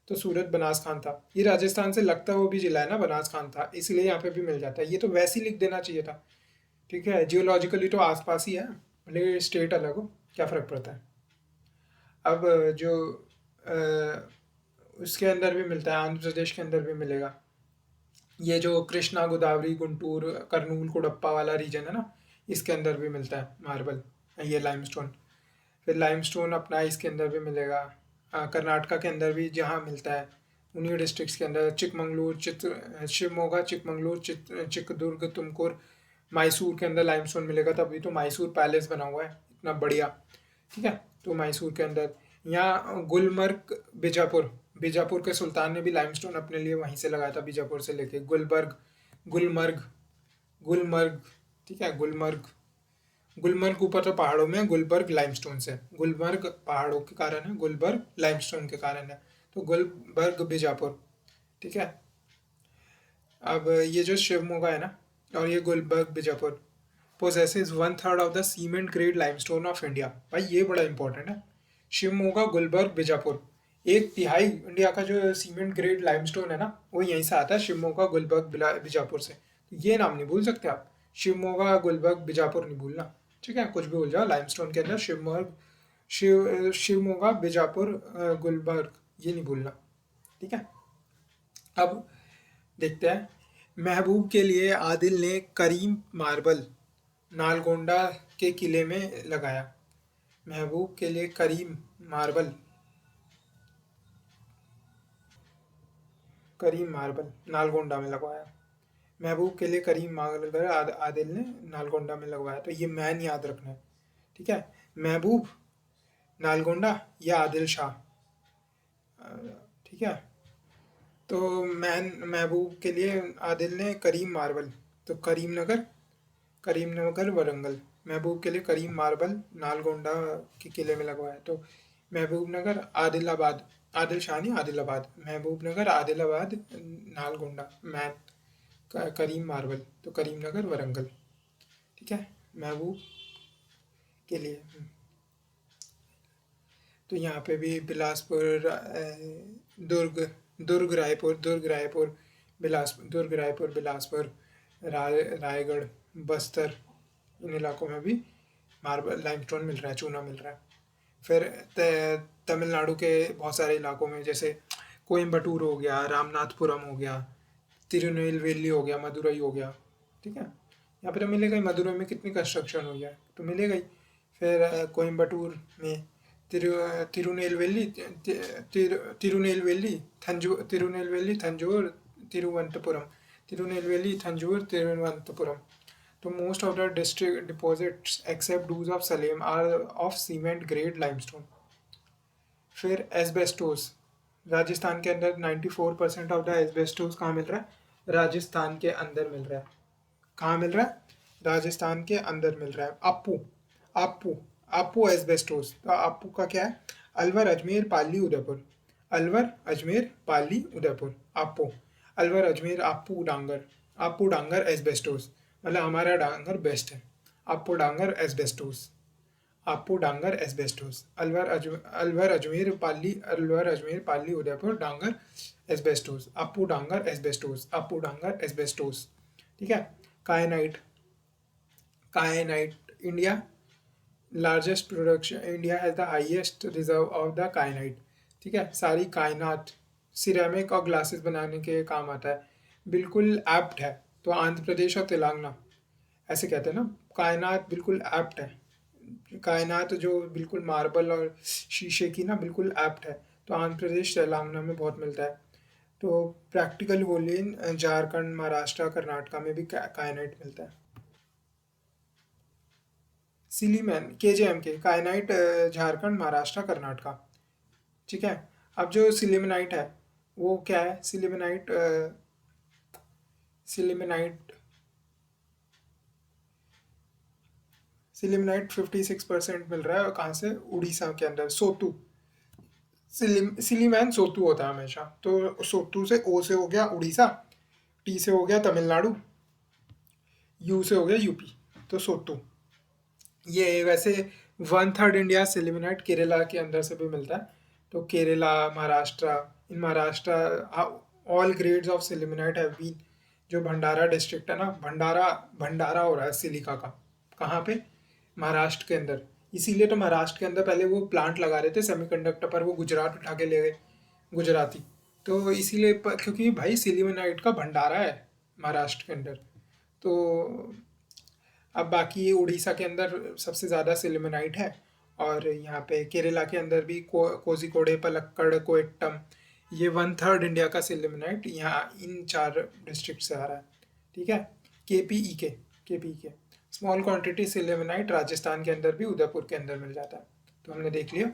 तो सूरत, बनासकांठा, ये राजस्थान से लगता हुआ भी जिला है ना बनासकांठा, इसलिए यहाँ पे भी मिल जाता है। ये तो वैसे ही लिख देना चाहिए था। ठीक है, जियोलॉजिकली तो आसपास ही है, भले स्टेट अलग हो, क्या फ़र्क पड़ता है। अब जो उसके अंदर भी मिलता है, आंध्र प्रदेश के अंदर भी मिलेगा। ये जो कृष्णा, गोदावरी, गुंटूर, करनूल, कुडप्पा वाला रीजन है ना, इसके अंदर भी मिलता है मार्बल, ये लाइमस्टोन। फिर लाइमस्टोन अपना इसके अंदर भी मिलेगा, कर्नाटका के अंदर भी जहाँ मिलता है, उन्हीं डिस्ट्रिक्ट्स के अंदर, चिकमंगलूर, शिवमोगा, चिकमंगलूर, चित्रदुर्ग, तुमकुर, मैसूर के अंदर लाइमस्टोन मिलेगा, तभी तो मैसूर पैलेस बना हुआ है इतना बढ़िया। ठीक है, तो मैसूर के अंदर, यहाँ गुलमर्ग, बीजापुर, बीजापुर के सुल्तान ने भी लाइमस्टोन अपने लिए वहीं से लगाया था, बीजापुर से लेके गुलबर्ग, गुलमर्ग, गुलमर्ग, ठीक है, गुलमर्ग, गुलमर्ग ऊपर तो पहाड़ों में है, गुलबर्ग लाइमस्टोन से, गुलमर्ग पहाड़ों के कारण है, गुलबर्ग लाइमस्टोन के कारण है, तो गुलबर्ग, बीजापुर। ठीक है, अब ये जो शिवमोगा है ना, और ये Gulberg, Bijapur, possesses 1/3 of the cement grade limestone of India। भाई ये बड़ा इंपॉर्टेंट है, शिवमोगा, गुलबर्ग, बीजापुर, एक तिहाई इंडिया का जो सीमेंट ग्रेड लाइमस्टोन है ना, वो यहीं से आता है, शिवमोगा, गुलबर्ग, बीजापुर से। तो ये नाम नहीं भूल सकते आप, शिवमोगा, गुलबर्ग, बीजापुर नहीं भूलना। ठीक है, कुछ भी भूल जाओ, लाइमस्टोन के अंदर शिवमोगा, शिवमोगा, बीजापुर, गुलबर्ग, ये नहीं भूलना। ठीक है, अब देखते हैं, महबूब के लिए आदिल ने करीम मार्बल नालगोंडा के किले में लगाया। महबूब के लिए करीम मार्बल, करीम मार्बल नालगोंडा में लगवाया। महबूब के लिए करीम मार्बल आदिल ने नालगोंडा में लगवाया, तो ये मैन याद रखना है। ठीक है, महबूब, नालगोंडा या आदिल शाह। ठीक है, तो मैन, महबूब के लिए आदिल ने करीम मार्बल, तो करीमनगर, करीमनगर, वरंगल, महबूब के लिए करीम मार्बल नालगोंडा के किले में लगवाया, तो महबूब नगर, आदिलाबाद, आदिल शाह नहीं, आदिलाबाद, महबूब नगर, आदिलाबाद, नालगोंडा, मैन, करीम मार्बल, तो करीम नगर, वरंगल। ठीक है, महबूब के लिए। तो यहाँ पे भी बिलासपुर, दुर्ग, दुर्ग रायपुर, बिलासपुर, दुर्ग, रायपुर, बिलासपुर, रायगढ़, बस्तर, इन इलाकों में भी मार्बल लाइमस्टोन मिल रहा है, चूना मिल रहा है। फिर तमिलनाडु के बहुत सारे इलाकों में, जैसे कोयम्बटूर हो गया, रामनाथपुरम हो गया, तिरुनेलवेली हो गया, मदुरई हो गया। ठीक है, यहाँ पे तो मिलेगा ही, मदुरई में कितनी कंस्ट्रक्शन हुई है, तो मिलेगा ही। फिर कोयम्बटूर में तिरुनेलवेली तिरुनेलवेली तंजौर तिरुवनंतपुरम तिरुवनंतपुरम. तो most of the district deposits except those of Salem are of cement grade limestone. फिर एस्बेस्टोस, राजस्थान के अंदर 94% ऑफ द एस्बेस्टोस कहाँ मिल रहा है? राजस्थान के अंदर मिल रहा है. कहाँ मिल रहा है? राजस्थान के अंदर मिल रहा है. आपू आपू आपू एस्बेस्टोस. तो आपू का क्या है? अलवर, अजमेर, पाली, उदयपुर. अलवर, अजमेर, पाली, उदयपुर. आपू, अलवर, अजमेर, आपू डांगर एस्बेस्टोस. मतलब हमारा डांगर बेस्ट है. आपू डांगर एस्बेस्टोस. आपू डांगर एस्बेस्टोस. अलवर अजमेर पाली उदयपुर डांगर एस्बेस्टोस. आपू डांगर एस्बेस्टोस. आपू डांगर एस्बेस्टोस. ठीक है. Kyanite. Kyanite India largest production. India has the highest reserve of the kyanite. ठीक है. सारी कायनात सिरेमिक और ग्लासेस बनाने के काम आता है. बिल्कुल एप्ट है. तो आंध्र प्रदेश और तेलंगाना ऐसे कहते हैं ना, कायनात बिल्कुल एप्ट है. कायनात जो बिल्कुल मार्बल और शीशे की ना बिल्कुल एप्ट है. तो आंध्र प्रदेश तेलंगाना में बहुत मिलता है. तो प्रैक्टिकल होलिन झारखंड, महाराष्ट्र, कर्नाटका में भी कायनाइट मिलता है. सिलीमैन KJMK कायनाइट झारखंड, महाराष्ट्र, कर्नाटका. ठीक है. अब जो सिलीमेनाइट है वो क्या है? सिलीमेनाइट 56% मिल रहा है. और कहाँ से? उड़ीसा के अंदर सोतू. सिलीमैन सोतू होता है हमेशा. तो सोतू से ओ से हो गया उड़ीसा, टी से हो गया तमिलनाडु, यू से हो गया यूपी. तो सोतू. ये वैसे 1/3 इंडिया सिलीमेनाइट केरला के अंदर से भी मिलता है. तो Kerala, Maharashtra, in Maharashtra all grades of sillimanite have been. जो भंडारा डिस्ट्रिक्ट है ना, भंडारा हो रहा है सिलिका का. कहाँ पे? महाराष्ट्र के अंदर. इसीलिए तो महाराष्ट्र के अंदर पहले वो प्लांट लगा रहे थे सेमीकंडक्टर पर, वो गुजरात उठा के ले गए गुजराती. तो इसीलिए क्योंकि भाई सिलीमेनाइट का भंडारा है महाराष्ट्र के अंदर. तो अब बाकी उड़ीसा के अंदर सबसे ज़्यादा सिलीमेनाइट है. और यहाँ पे केरला के अंदर भी कोझिकोडे, पलक्कड़, कोट्टम. ये 1/3 इंडिया का सिलीमेनाइट यहाँ इन 4 डिस्ट्रिक्ट से आ रहा है. ठीक है. KPE के स्मॉल क्वांटिटी सिलीमेनाइट राजस्थान के अंदर भी उदयपुर के अंदर मिल जाता है. तो हमने देख लिया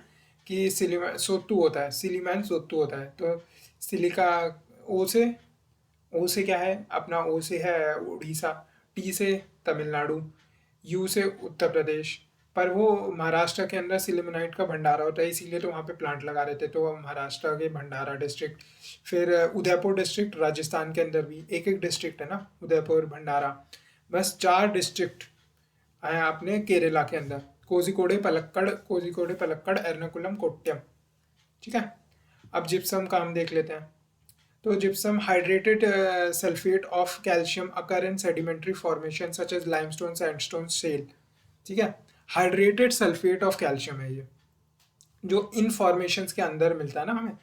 कि सोतू होता है, सिलीमैन सोतू होता है. तो सिलिका ओ से क्या है अपना? ओ से है उड़ीसा, टी से तमिलनाडु, यू से उत्तर प्रदेश. पर वो महाराष्ट्र के अंदर सिलीमेनाइट का भंडारा होता है, इसीलिए तो वहाँ पे प्लांट लगा रहे थे. तो महाराष्ट्र के भंडारा डिस्ट्रिक्ट. फिर उदयपुर डिस्ट्रिक्ट राजस्थान के अंदर भी एक डिस्ट्रिक्ट है ना, उदयपुर, भंडारा. बस 4 डिस्ट्रिक्ट आए आपने केरला के अंदर. कोझिकोडे, पलक्कड़, एर्नाकुलम, कोट्टयम. ठीक है. अब जिप्सम का हम देख लेते हैं. तो gypsum hydrated sulphate of calcium occur in sedimentary formation such as limestone, sandstone, shale. ठीक है. हाइड्रेटेड सल्फेट ऑफ कैल्शियम है ये, जो इन फॉर्मेशंस के अंदर मिलता है ना हमें.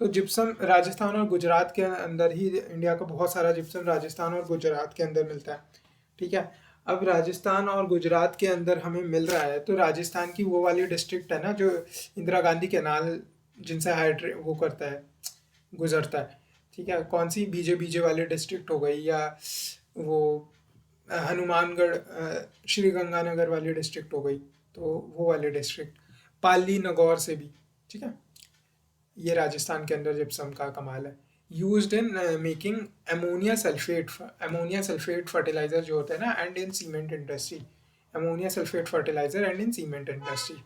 तो जिप्सम राजस्थान और गुजरात के अंदर ही, इंडिया का बहुत सारा जिप्सम राजस्थान और गुजरात के अंदर मिलता है. ठीक है. अब राजस्थान और गुजरात के अंदर हमें मिल रहा है. तो राजस्थान की वो वाली डिस्ट्रिक्ट है ना जो इंदिरा गांधी कैनाल जिनसे वो करता है, गुजरता है. ठीक है. कौन सी? बीजे वाली डिस्ट्रिक्ट हो गई, या वो हनुमानगढ़, श्री गंगानगर वाली डिस्ट्रिक्ट हो गई. तो वो वाली डिस्ट्रिक्ट, पाली, नगौर से भी. ठीक है. ये राजस्थान के अंदर जिप्सम का कमाल है. Used in making ammonia sulphate fertiliser जो होता है ना, and in cement industry. Ammonia sulphate fertiliser and in cement industry.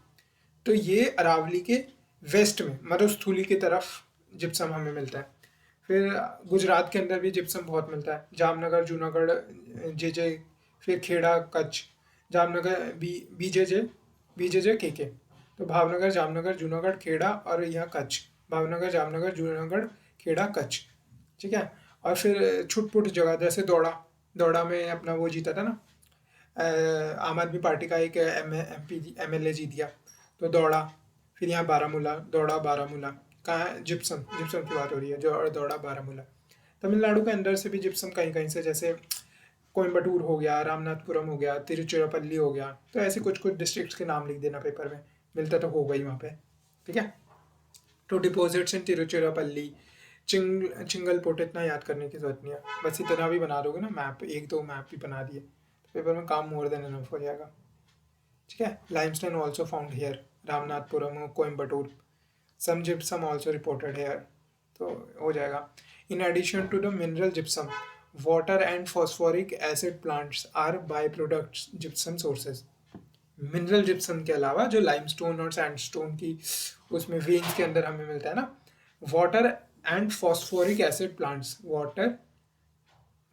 तो ये अरावली के वेस्ट में मरुस्थली की तरफ जिप्सम हमें मिलता है. फिर गुजरात के अंदर भी जिप्सम बहुत मिलता है. जामनगर, जूनागढ़, JJ. फिर खेड़ा, कच्छ. Jamnagar BJJ KK. तो भावनगर, जामनगर, जूनागढ़, खेड़ा और यहाँ कच्छ. भावनगर, जामनगर, जूनागढ़, खेड़ा, कच्छ. ठीक है. और फिर छुटपुट जगह जैसे दौड़ा में अपना वो जीता था ना, आम आदमी पार्टी का एक MLA जीत गया. तो दौड़ा. फिर यहाँ बारामूला. कहाँ है? जिप्सम की बात हो रही है, जो दौड़ा, बारामूला. तमिलनाडु के अंदर से भी जिप्सम कहीं से, जैसे कोयम्बटूर हो गया, रामनाथपुरम हो गया, तिरुचिरापल्ली हो गया. तो ऐसे कुछ डिस्ट्रिक्ट्स के नाम लिख देना पेपर में, मिलता तो होगा ही वहाँ पे. ठीक है। टू डिपॉजिट्स इन तिरुचिरापल्ली, चिंगलपोट, इतना याद करने की जरूरत नहीं है, बस इतना भी बना दोगे ना मैप, एक दो मैप भी बना दिए तो पेपर में काम मोर देन इनफ हो जाएगा। ठीक है। Limestone also found here, Ramanathapuram, Coimbatore, some gypsum also reported here, तो हो जाएगा। In addition to the mineral gypsum, water and phosphoric acid plants are by products gypsum sources. Mineral gypsum के अलावा जो लाइमस्टोन और सैंडस्टोन की उसमें वेन्स के अंदर हमें मिलता है ना, water and phosphoric acid plants, water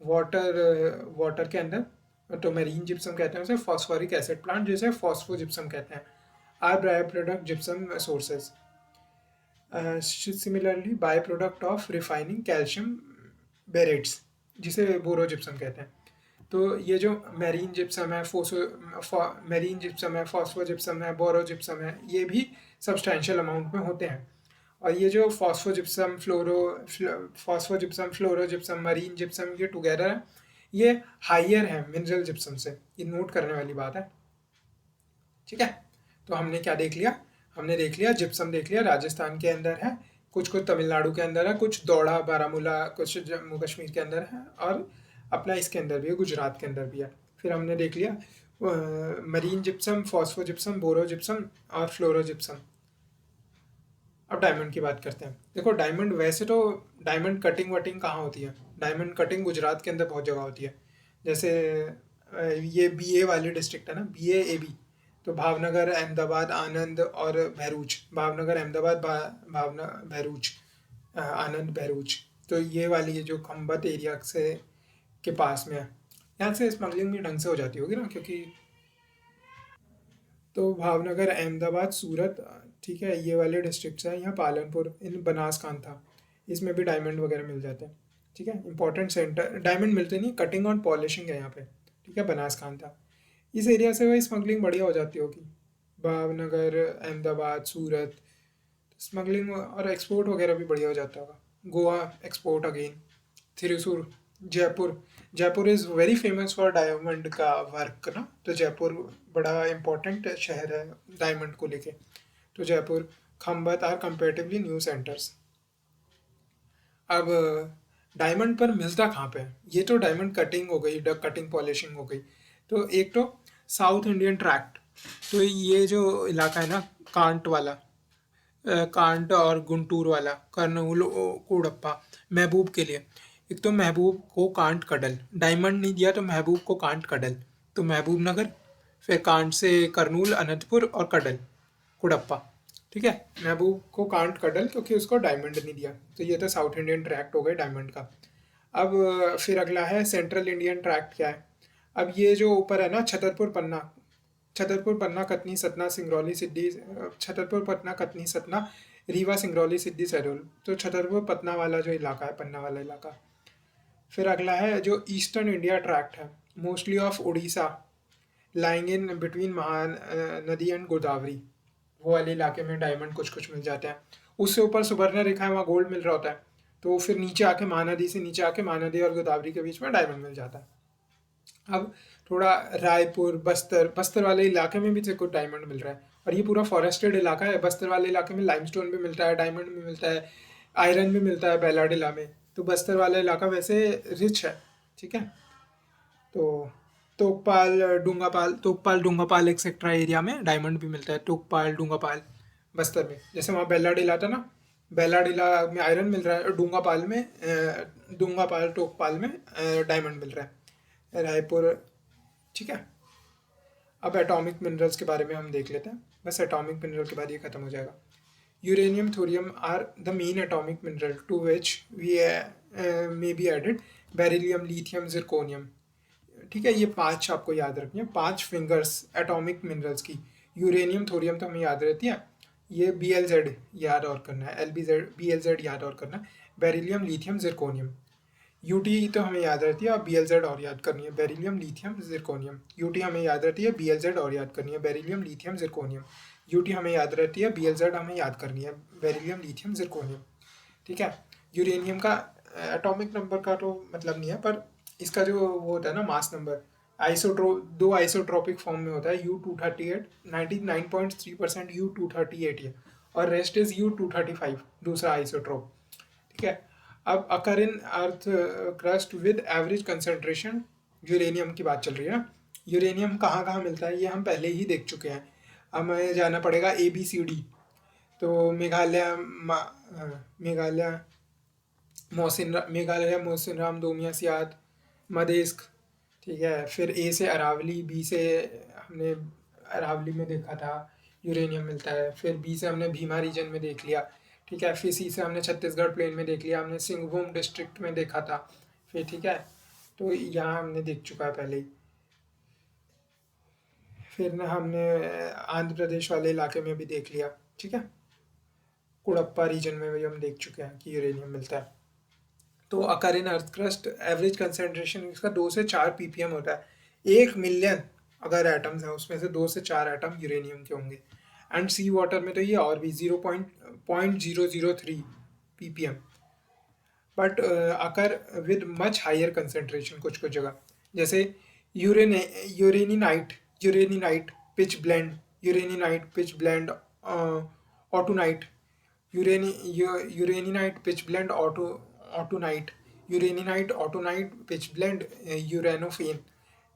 water water के अंदर तो मेरीन जिप्सम कहते हैं उसे, फॉस्फोरिक एसिड प्लांट जिसे फॉस्फो जिप्सम कहते हैं, are by product gypsum sources. Similarly by product of refining calcium borates, जिसे बोरो जिप्सम कहते हैं। तो ये जो मेरीन जिप्सम है, मेरीन जिप्सम है, फॉस्फो जिप्सम है, बोरो जिप्सम है, ये भी सब्सटैंशियल अमाउंट में होते हैं। और ये जो फॉस्फो जिप्सम, फ्लोरो जिप्सम, मरीन जिप्सम, ये टुगेदर है, ये हाइयर है मिनरल जिप्सम से, ये नोट करने वाली बात है। ठीक है। तो हमने क्या देख लिया, हमने देख लिया जिप्सम देख लिया, राजस्थान के अंदर है, कुछ कुछ तमिलनाडु के अंदर है, कुछ दौड़ा बारामूला कुछ जम्मू कश्मीर के अंदर है, और अपना इसके अंदर भी है, गुजरात के अंदर भी है। फिर हमने देख लिया मरीन जिप्सम, फॉस्फो जिप्सम, बोरो जिप्सम और फ्लोरो जिप्सम। अब डायमंड की बात करते हैं। देखो डायमंड, वैसे तो डायमंड कटिंग वटिंग कहाँ होती है, डायमंड कटिंग गुजरात के अंदर बहुत जगह होती है। जैसे ये BA वाली डिस्ट्रिक्ट है ना, BA AB, तो भावनगर, अहमदाबाद, आनंद और भरूच, भावनगर, अहमदाबाद, भरूच, आनंद, भरूच, तो ये वाली है जो खंबत एरिया से के पास में है। यहाँ से स्मगलिंग भी ढंग से हो जाती होगी ना, क्योंकि तो भावनगर, अहमदाबाद, सूरत, ठीक है, ये वाले डिस्ट्रिक्ट्स हैं। यहाँ पालनपुर, इन बनासकांठा, इसमें भी डायमंड वगैरह मिल जाते हैं। ठीक है। इंपॉर्टेंट सेंटर, डायमंड मिलते नहीं, कटिंग और पॉलिशिंग है यहाँ पे। ठीक है। बनासकांठा, इस एरिया से वही स्मगलिंग बढ़िया हो जाती होगी। भावनगर, अहमदाबाद, सूरत, स्मगलिंग और एक्सपोर्ट वगैरह भी बढ़िया हो जाता होगा। Goa export again, Thrissur, Jaipur, Jaipur is very famous for diamond का वर्क ना, तो जयपुर बड़ा इम्पोर्टेंट शहर है डायमंड को लेके। तो Jaipur, Khambhat are comparatively new centres. अब डायमंड पर मिलता कहाँ पे है, ये तो डायमंड कटिंग हो गई, कटिंग पॉलिशिंग हो गई। तो एक तो साउथ इंडियन ट्रैक्ट, तो ये जो इलाका है ना, कांट वाला, कांट और गुंटूर वाला, कर्नूल, कोडप्पा, महबूब के लिए। एक तो महबूब को कांट कडल, डायमंड नहीं दिया तो महबूब को कांट कडल, तो महबूब नगर, फिर कांट से कर्नूल, अनंतपुर और कडल, कुडप्पा। ठीक है। महबूब को कांट कडल क्योंकि उसको डायमंड नहीं दिया। तो ये तो साउथ इंडियन ट्रैक्ट हो गए डायमंड का। अब फिर अगला है सेंट्रल इंडियन ट्रैक्ट, क्या है। अब ये जो ऊपर है ना, छतरपुर पन्ना, छतरपुर पन्ना, कटनी, सतना, सिंगरौली, सिद्धि, छतरपुर पन्ना, कटनी, सतना, रीवा, सिंगरौली, सिद्धि, सहडोल, तो छतरपुर पन्ना वाला जो इलाका है, पन्ना वाला इलाका। फिर अगला है जो ईस्टर्न इंडिया ट्रैक्ट है, mostly of Orissa, lying in between Mahanadi and Godavari, वो वाले इलाके में डायमंड कुछ कुछ मिल जाते हैं। उससे ऊपर सुवर्ण रेखा है, वहाँ गोल्ड मिल रहा होता है। तो फिर नीचे आके महानदी से नीचे आके महानदी और गोदावरी के बीच में डायमंड मिल जाता है। अब थोड़ा रायपुर, बस्तर वाले इलाके में भी कुछ डायमंड मिल रहा है, और ये पूरा फॉरेस्टेड इलाका है। बस्तर वाले इलाके में लाइमस्टोन भी मिलता है, डायमंड भी मिलता है, आयरन भी मिलता है बेलाडिला में। तो बस्तर वाला इलाका वैसे रिच है। ठीक है। तो तोकपाल डूंगापाल एक्सेट्रा एरिया में डायमंड भी मिलता है, तोकपाल, डूंगापाल, बस्तर में। जैसे वहाँ बेलाडिला था ना, बेलाडिला में आयरन मिल रहा है, डूंगापाल टोकपाल में डायमंड मिल रहा है, रायपुर। ठीक है। अब एटॉमिक मिनरल्स के बारे में हम देख लेते हैं, बस एटॉमिक मिनरल के बाद ये खत्म हो जाएगा। Uranium, thorium are the main atomic mineral to which we may be added beryllium, lithium, zirconium. ठीक है। ये 5 आपको याद रखनी है, 5 फिंगर्स एटॉमिक मिनरल्स की। यूरेनियम, थोरियम तो हमें याद रहती है, ये BLZ याद और करना है, LBZ, BLZ याद और करना है, बेरिलियम, लिथियम, जिरकोनियम। UT तो हमें याद रहती है, और BLZ और याद करनी है, बेरिलियम, लिथियम, जिरकोनियम। UT हमें याद रहती है, BLZ और याद करनी है, बेरिलियम, लिथियम, जिरकोनियम। UT हमें याद रहती है, BLZ हमें याद करनी है, बेरिलियम, लिथियम, जिरकोनियम। ठीक है। यूरेनियम का एटॉमिक नंबर का तो मतलब नहीं है, पर इसका जो वो होता है ना मास नंबर, दो आइसोट्रोपिक फॉर्म में होता है, U238, 99.3% U238 है, और रेस्ट इज U235 दूसरा आइसोट्रोप। ठीक है, अब occur in earth crust with average concentration, uranium की बात चल रही है ना। यूरेनियम कहाँ कहाँ मिलता है ये हम पहले ही देख चुके हैं, अब हमें जाना पड़ेगा ABCD। तो मेघालय मोसिनराम, दोमिया सियात, मदेस्क। ठीक है, फिर A से अरावली, B से हमने अरावली में देखा था यूरेनियम मिलता है, फिर B से हमने भीमा रीजन में देख लिया। ठीक है, फिर C से हमने छत्तीसगढ़ प्लेन में देख लिया, हमने सिंहभूम डिस्ट्रिक्ट में देखा था फिर। ठीक है, तो यहाँ हमने देख चुका है पहले ही। फिर ना हमने आंध्र प्रदेश वाले इलाके में भी देख लिया। ठीक है, कुड़प्पा रीजन में भी हम देख चुके हैं कि यूरेनियम मिलता है। तो अकर in earth crust average concentration इसका 2 से 4 ppm होता है। 1 मिलियन अगर एटम्स हैं उसमें से 2 से 4 एटम यूरेनियम के होंगे। एंड सी वाटर में तो ये और भी 0.003 ppm, but occur with much higher concentration कुछ कुछ जगह, जैसे uraninite, pitchblende, uraninite pitchblende, autunite, uraninite pitchblende, autunite, uraninite autunite pitchblende, uranophane,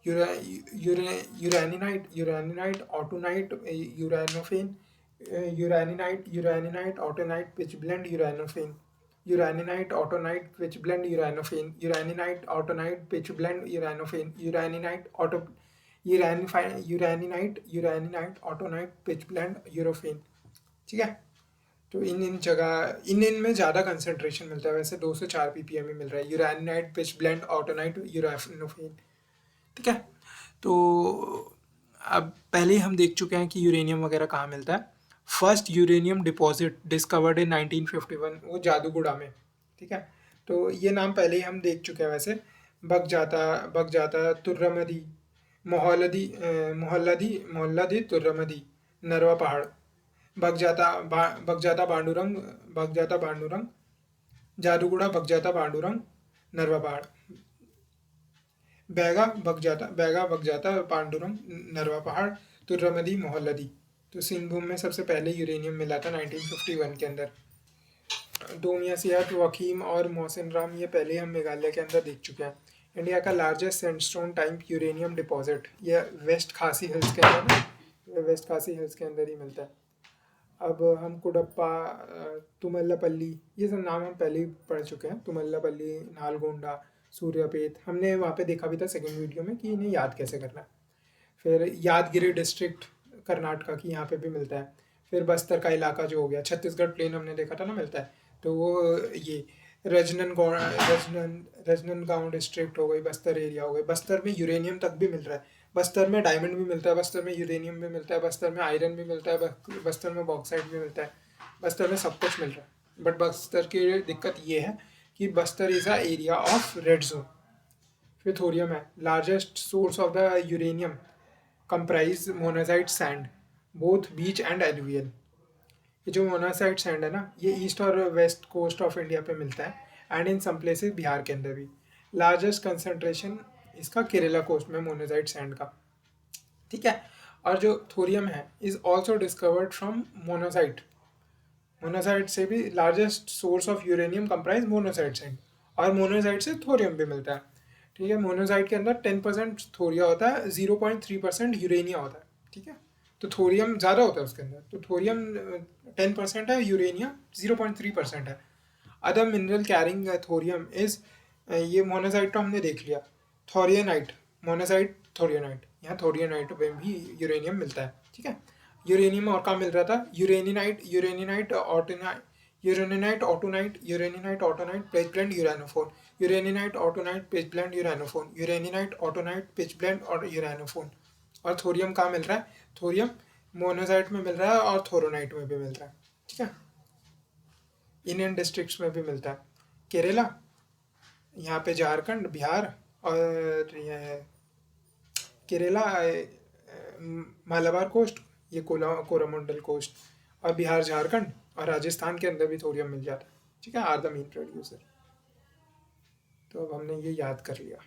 uraninite autunite, uranophane, uraninite autunite pitchblende, uranophane, uraninite autunite pitchblende, uranophane, uraninite autunite pitchblende, uranophane, uraninite autunite pitchblende, uranophane. ठीक है, तो इन में ज़्यादा concentration मिलता है, वैसे 2 से 4 ppm में मिल रहा है यूरेनिनाइट पिच ब्लेंड, ऑटोनाइट, यूरेनोफेन। ठीक है, तो अब पहले ही हम देख चुके हैं कि यूरेनियम वगैरह कहाँ मिलता है। First uranium deposit discovered in 1951, वो जादूगुड़ा में। ठीक है, तो ये नाम पहले ही हम देख चुके हैं वैसे। बगजाता तुर्रमदी, मोहल्लदी तुर्रमदी, नरवा पहाड़, बगजाता बांडुरंग, जादूगुड़ा, बगजाता बांडुरंग, नरवा पहाड़, बगजाता पांडुरंग, नरवा पहाड़, तुर्रमदी, मोहल्लदी। तो सिंहभूम में सबसे पहले यूरेनियम मिला था 1951 के अंदर। डोमिया सियात, वकीम और मोसिनराम ये पहले हम मेघालय के अंदर देख चुके हैं। इंडिया का largest sandstone type uranium deposit ये वेस्ट खासी हिल्स के अंदर, वेस्ट खासी हिल्स के अंदर ही मिलता है। अब हम कुडप्पा, तुमल्लापल्ली, ये सब नाम हम पहले ही पढ़ चुके हैं। तुमल्लापल्ली, नालगोंडा, सूर्यापेट, हमने वहाँ पे देखा भी था सेकेंड वीडियो में कि इन्हें याद कैसे करना है। फिर यादगिरी डिस्ट्रिक्ट कर्नाटका की, यहाँ पे भी मिलता है। फिर बस्तर का इलाका जो हो गया, छत्तीसगढ़ प्लेन हमने देखा था ना मिलता है, तो वो ये रजननगांव डिस्ट्रिक्ट हो गई, बस्तर एरिया हो गई। बस्तर में यूरेनियम तक भी मिल रहा है, बस्तर में डायमंड भी मिलता है, बस्तर में यूरेनियम भी मिलता है, बस्तर में आयरन भी मिलता है, बस्तर में बॉक्साइट भी मिलता है, बस्तर में सब कुछ मिल रहा है। बट बस्तर की दिक्कत ये है कि Bastar is a area of red zone. फिर थोरियम है, largest source of the uranium comprise monazite sand, both beach and alluvial. ये जो मोनाजाइट सैंड है ना, ये ईस्ट और वेस्ट कोस्ट ऑफ इंडिया पे मिलता है, and in some places Bihar के अंदर भी। लार्जेस्ट कंसंट्रेशन इसका केरला कोस्ट में मोनाजाइट सैंड का। ठीक है, और जो थोरियम है is also discovered from monazite. Monazite से भी largest source of uranium comprise monazite sand, और मोनाजाइट से थोरियम भी मिलता है। ठीक है, मोनाजाइट के अंदर 10% थोरिया होता है, 0.3% यूरेनिया होता है। ठीक है, तो थोरियम ज़्यादा होता है उसके अंदर, तो थोरियम 10% है, यूरेनिया 0.3% है। Other mineral carrying thorium is, ये मोनाजाइट तो हमने देख लिया। थोरियनाइट, मोनाजाइट, थोरियनाइट, यहाँ थोरियनाइट में भी यूरेनियम मिलता है। ठीक है, यूरेनियम और कहाँ मिल रहा था, uraninite autunite, pitchblende, uranophane, uraninite autunite, pitchblende, uranophane, uraninite autunite, pitchblende और यूरेनोफोन। और थोरियम कहाँ मिल रहा है, थोरियम मोनाजाइट में मिल रहा है और थोरोनाइट में भी मिल रहा है। ठीक है, इंडियन डिस्ट्रिक्ट्स में भी मिलता है। केरला, यहाँ पे झारखंड, बिहार, और ये केरला, मालाबार कोस्ट, ये कोरामंडल कोस्ट, और बिहार, झारखंड और राजस्थान के अंदर भी थोरियम मिल जाता है। ठीक है, आर द मेन प्रोड्यूसर। तो अब हमने ये याद कर लिया।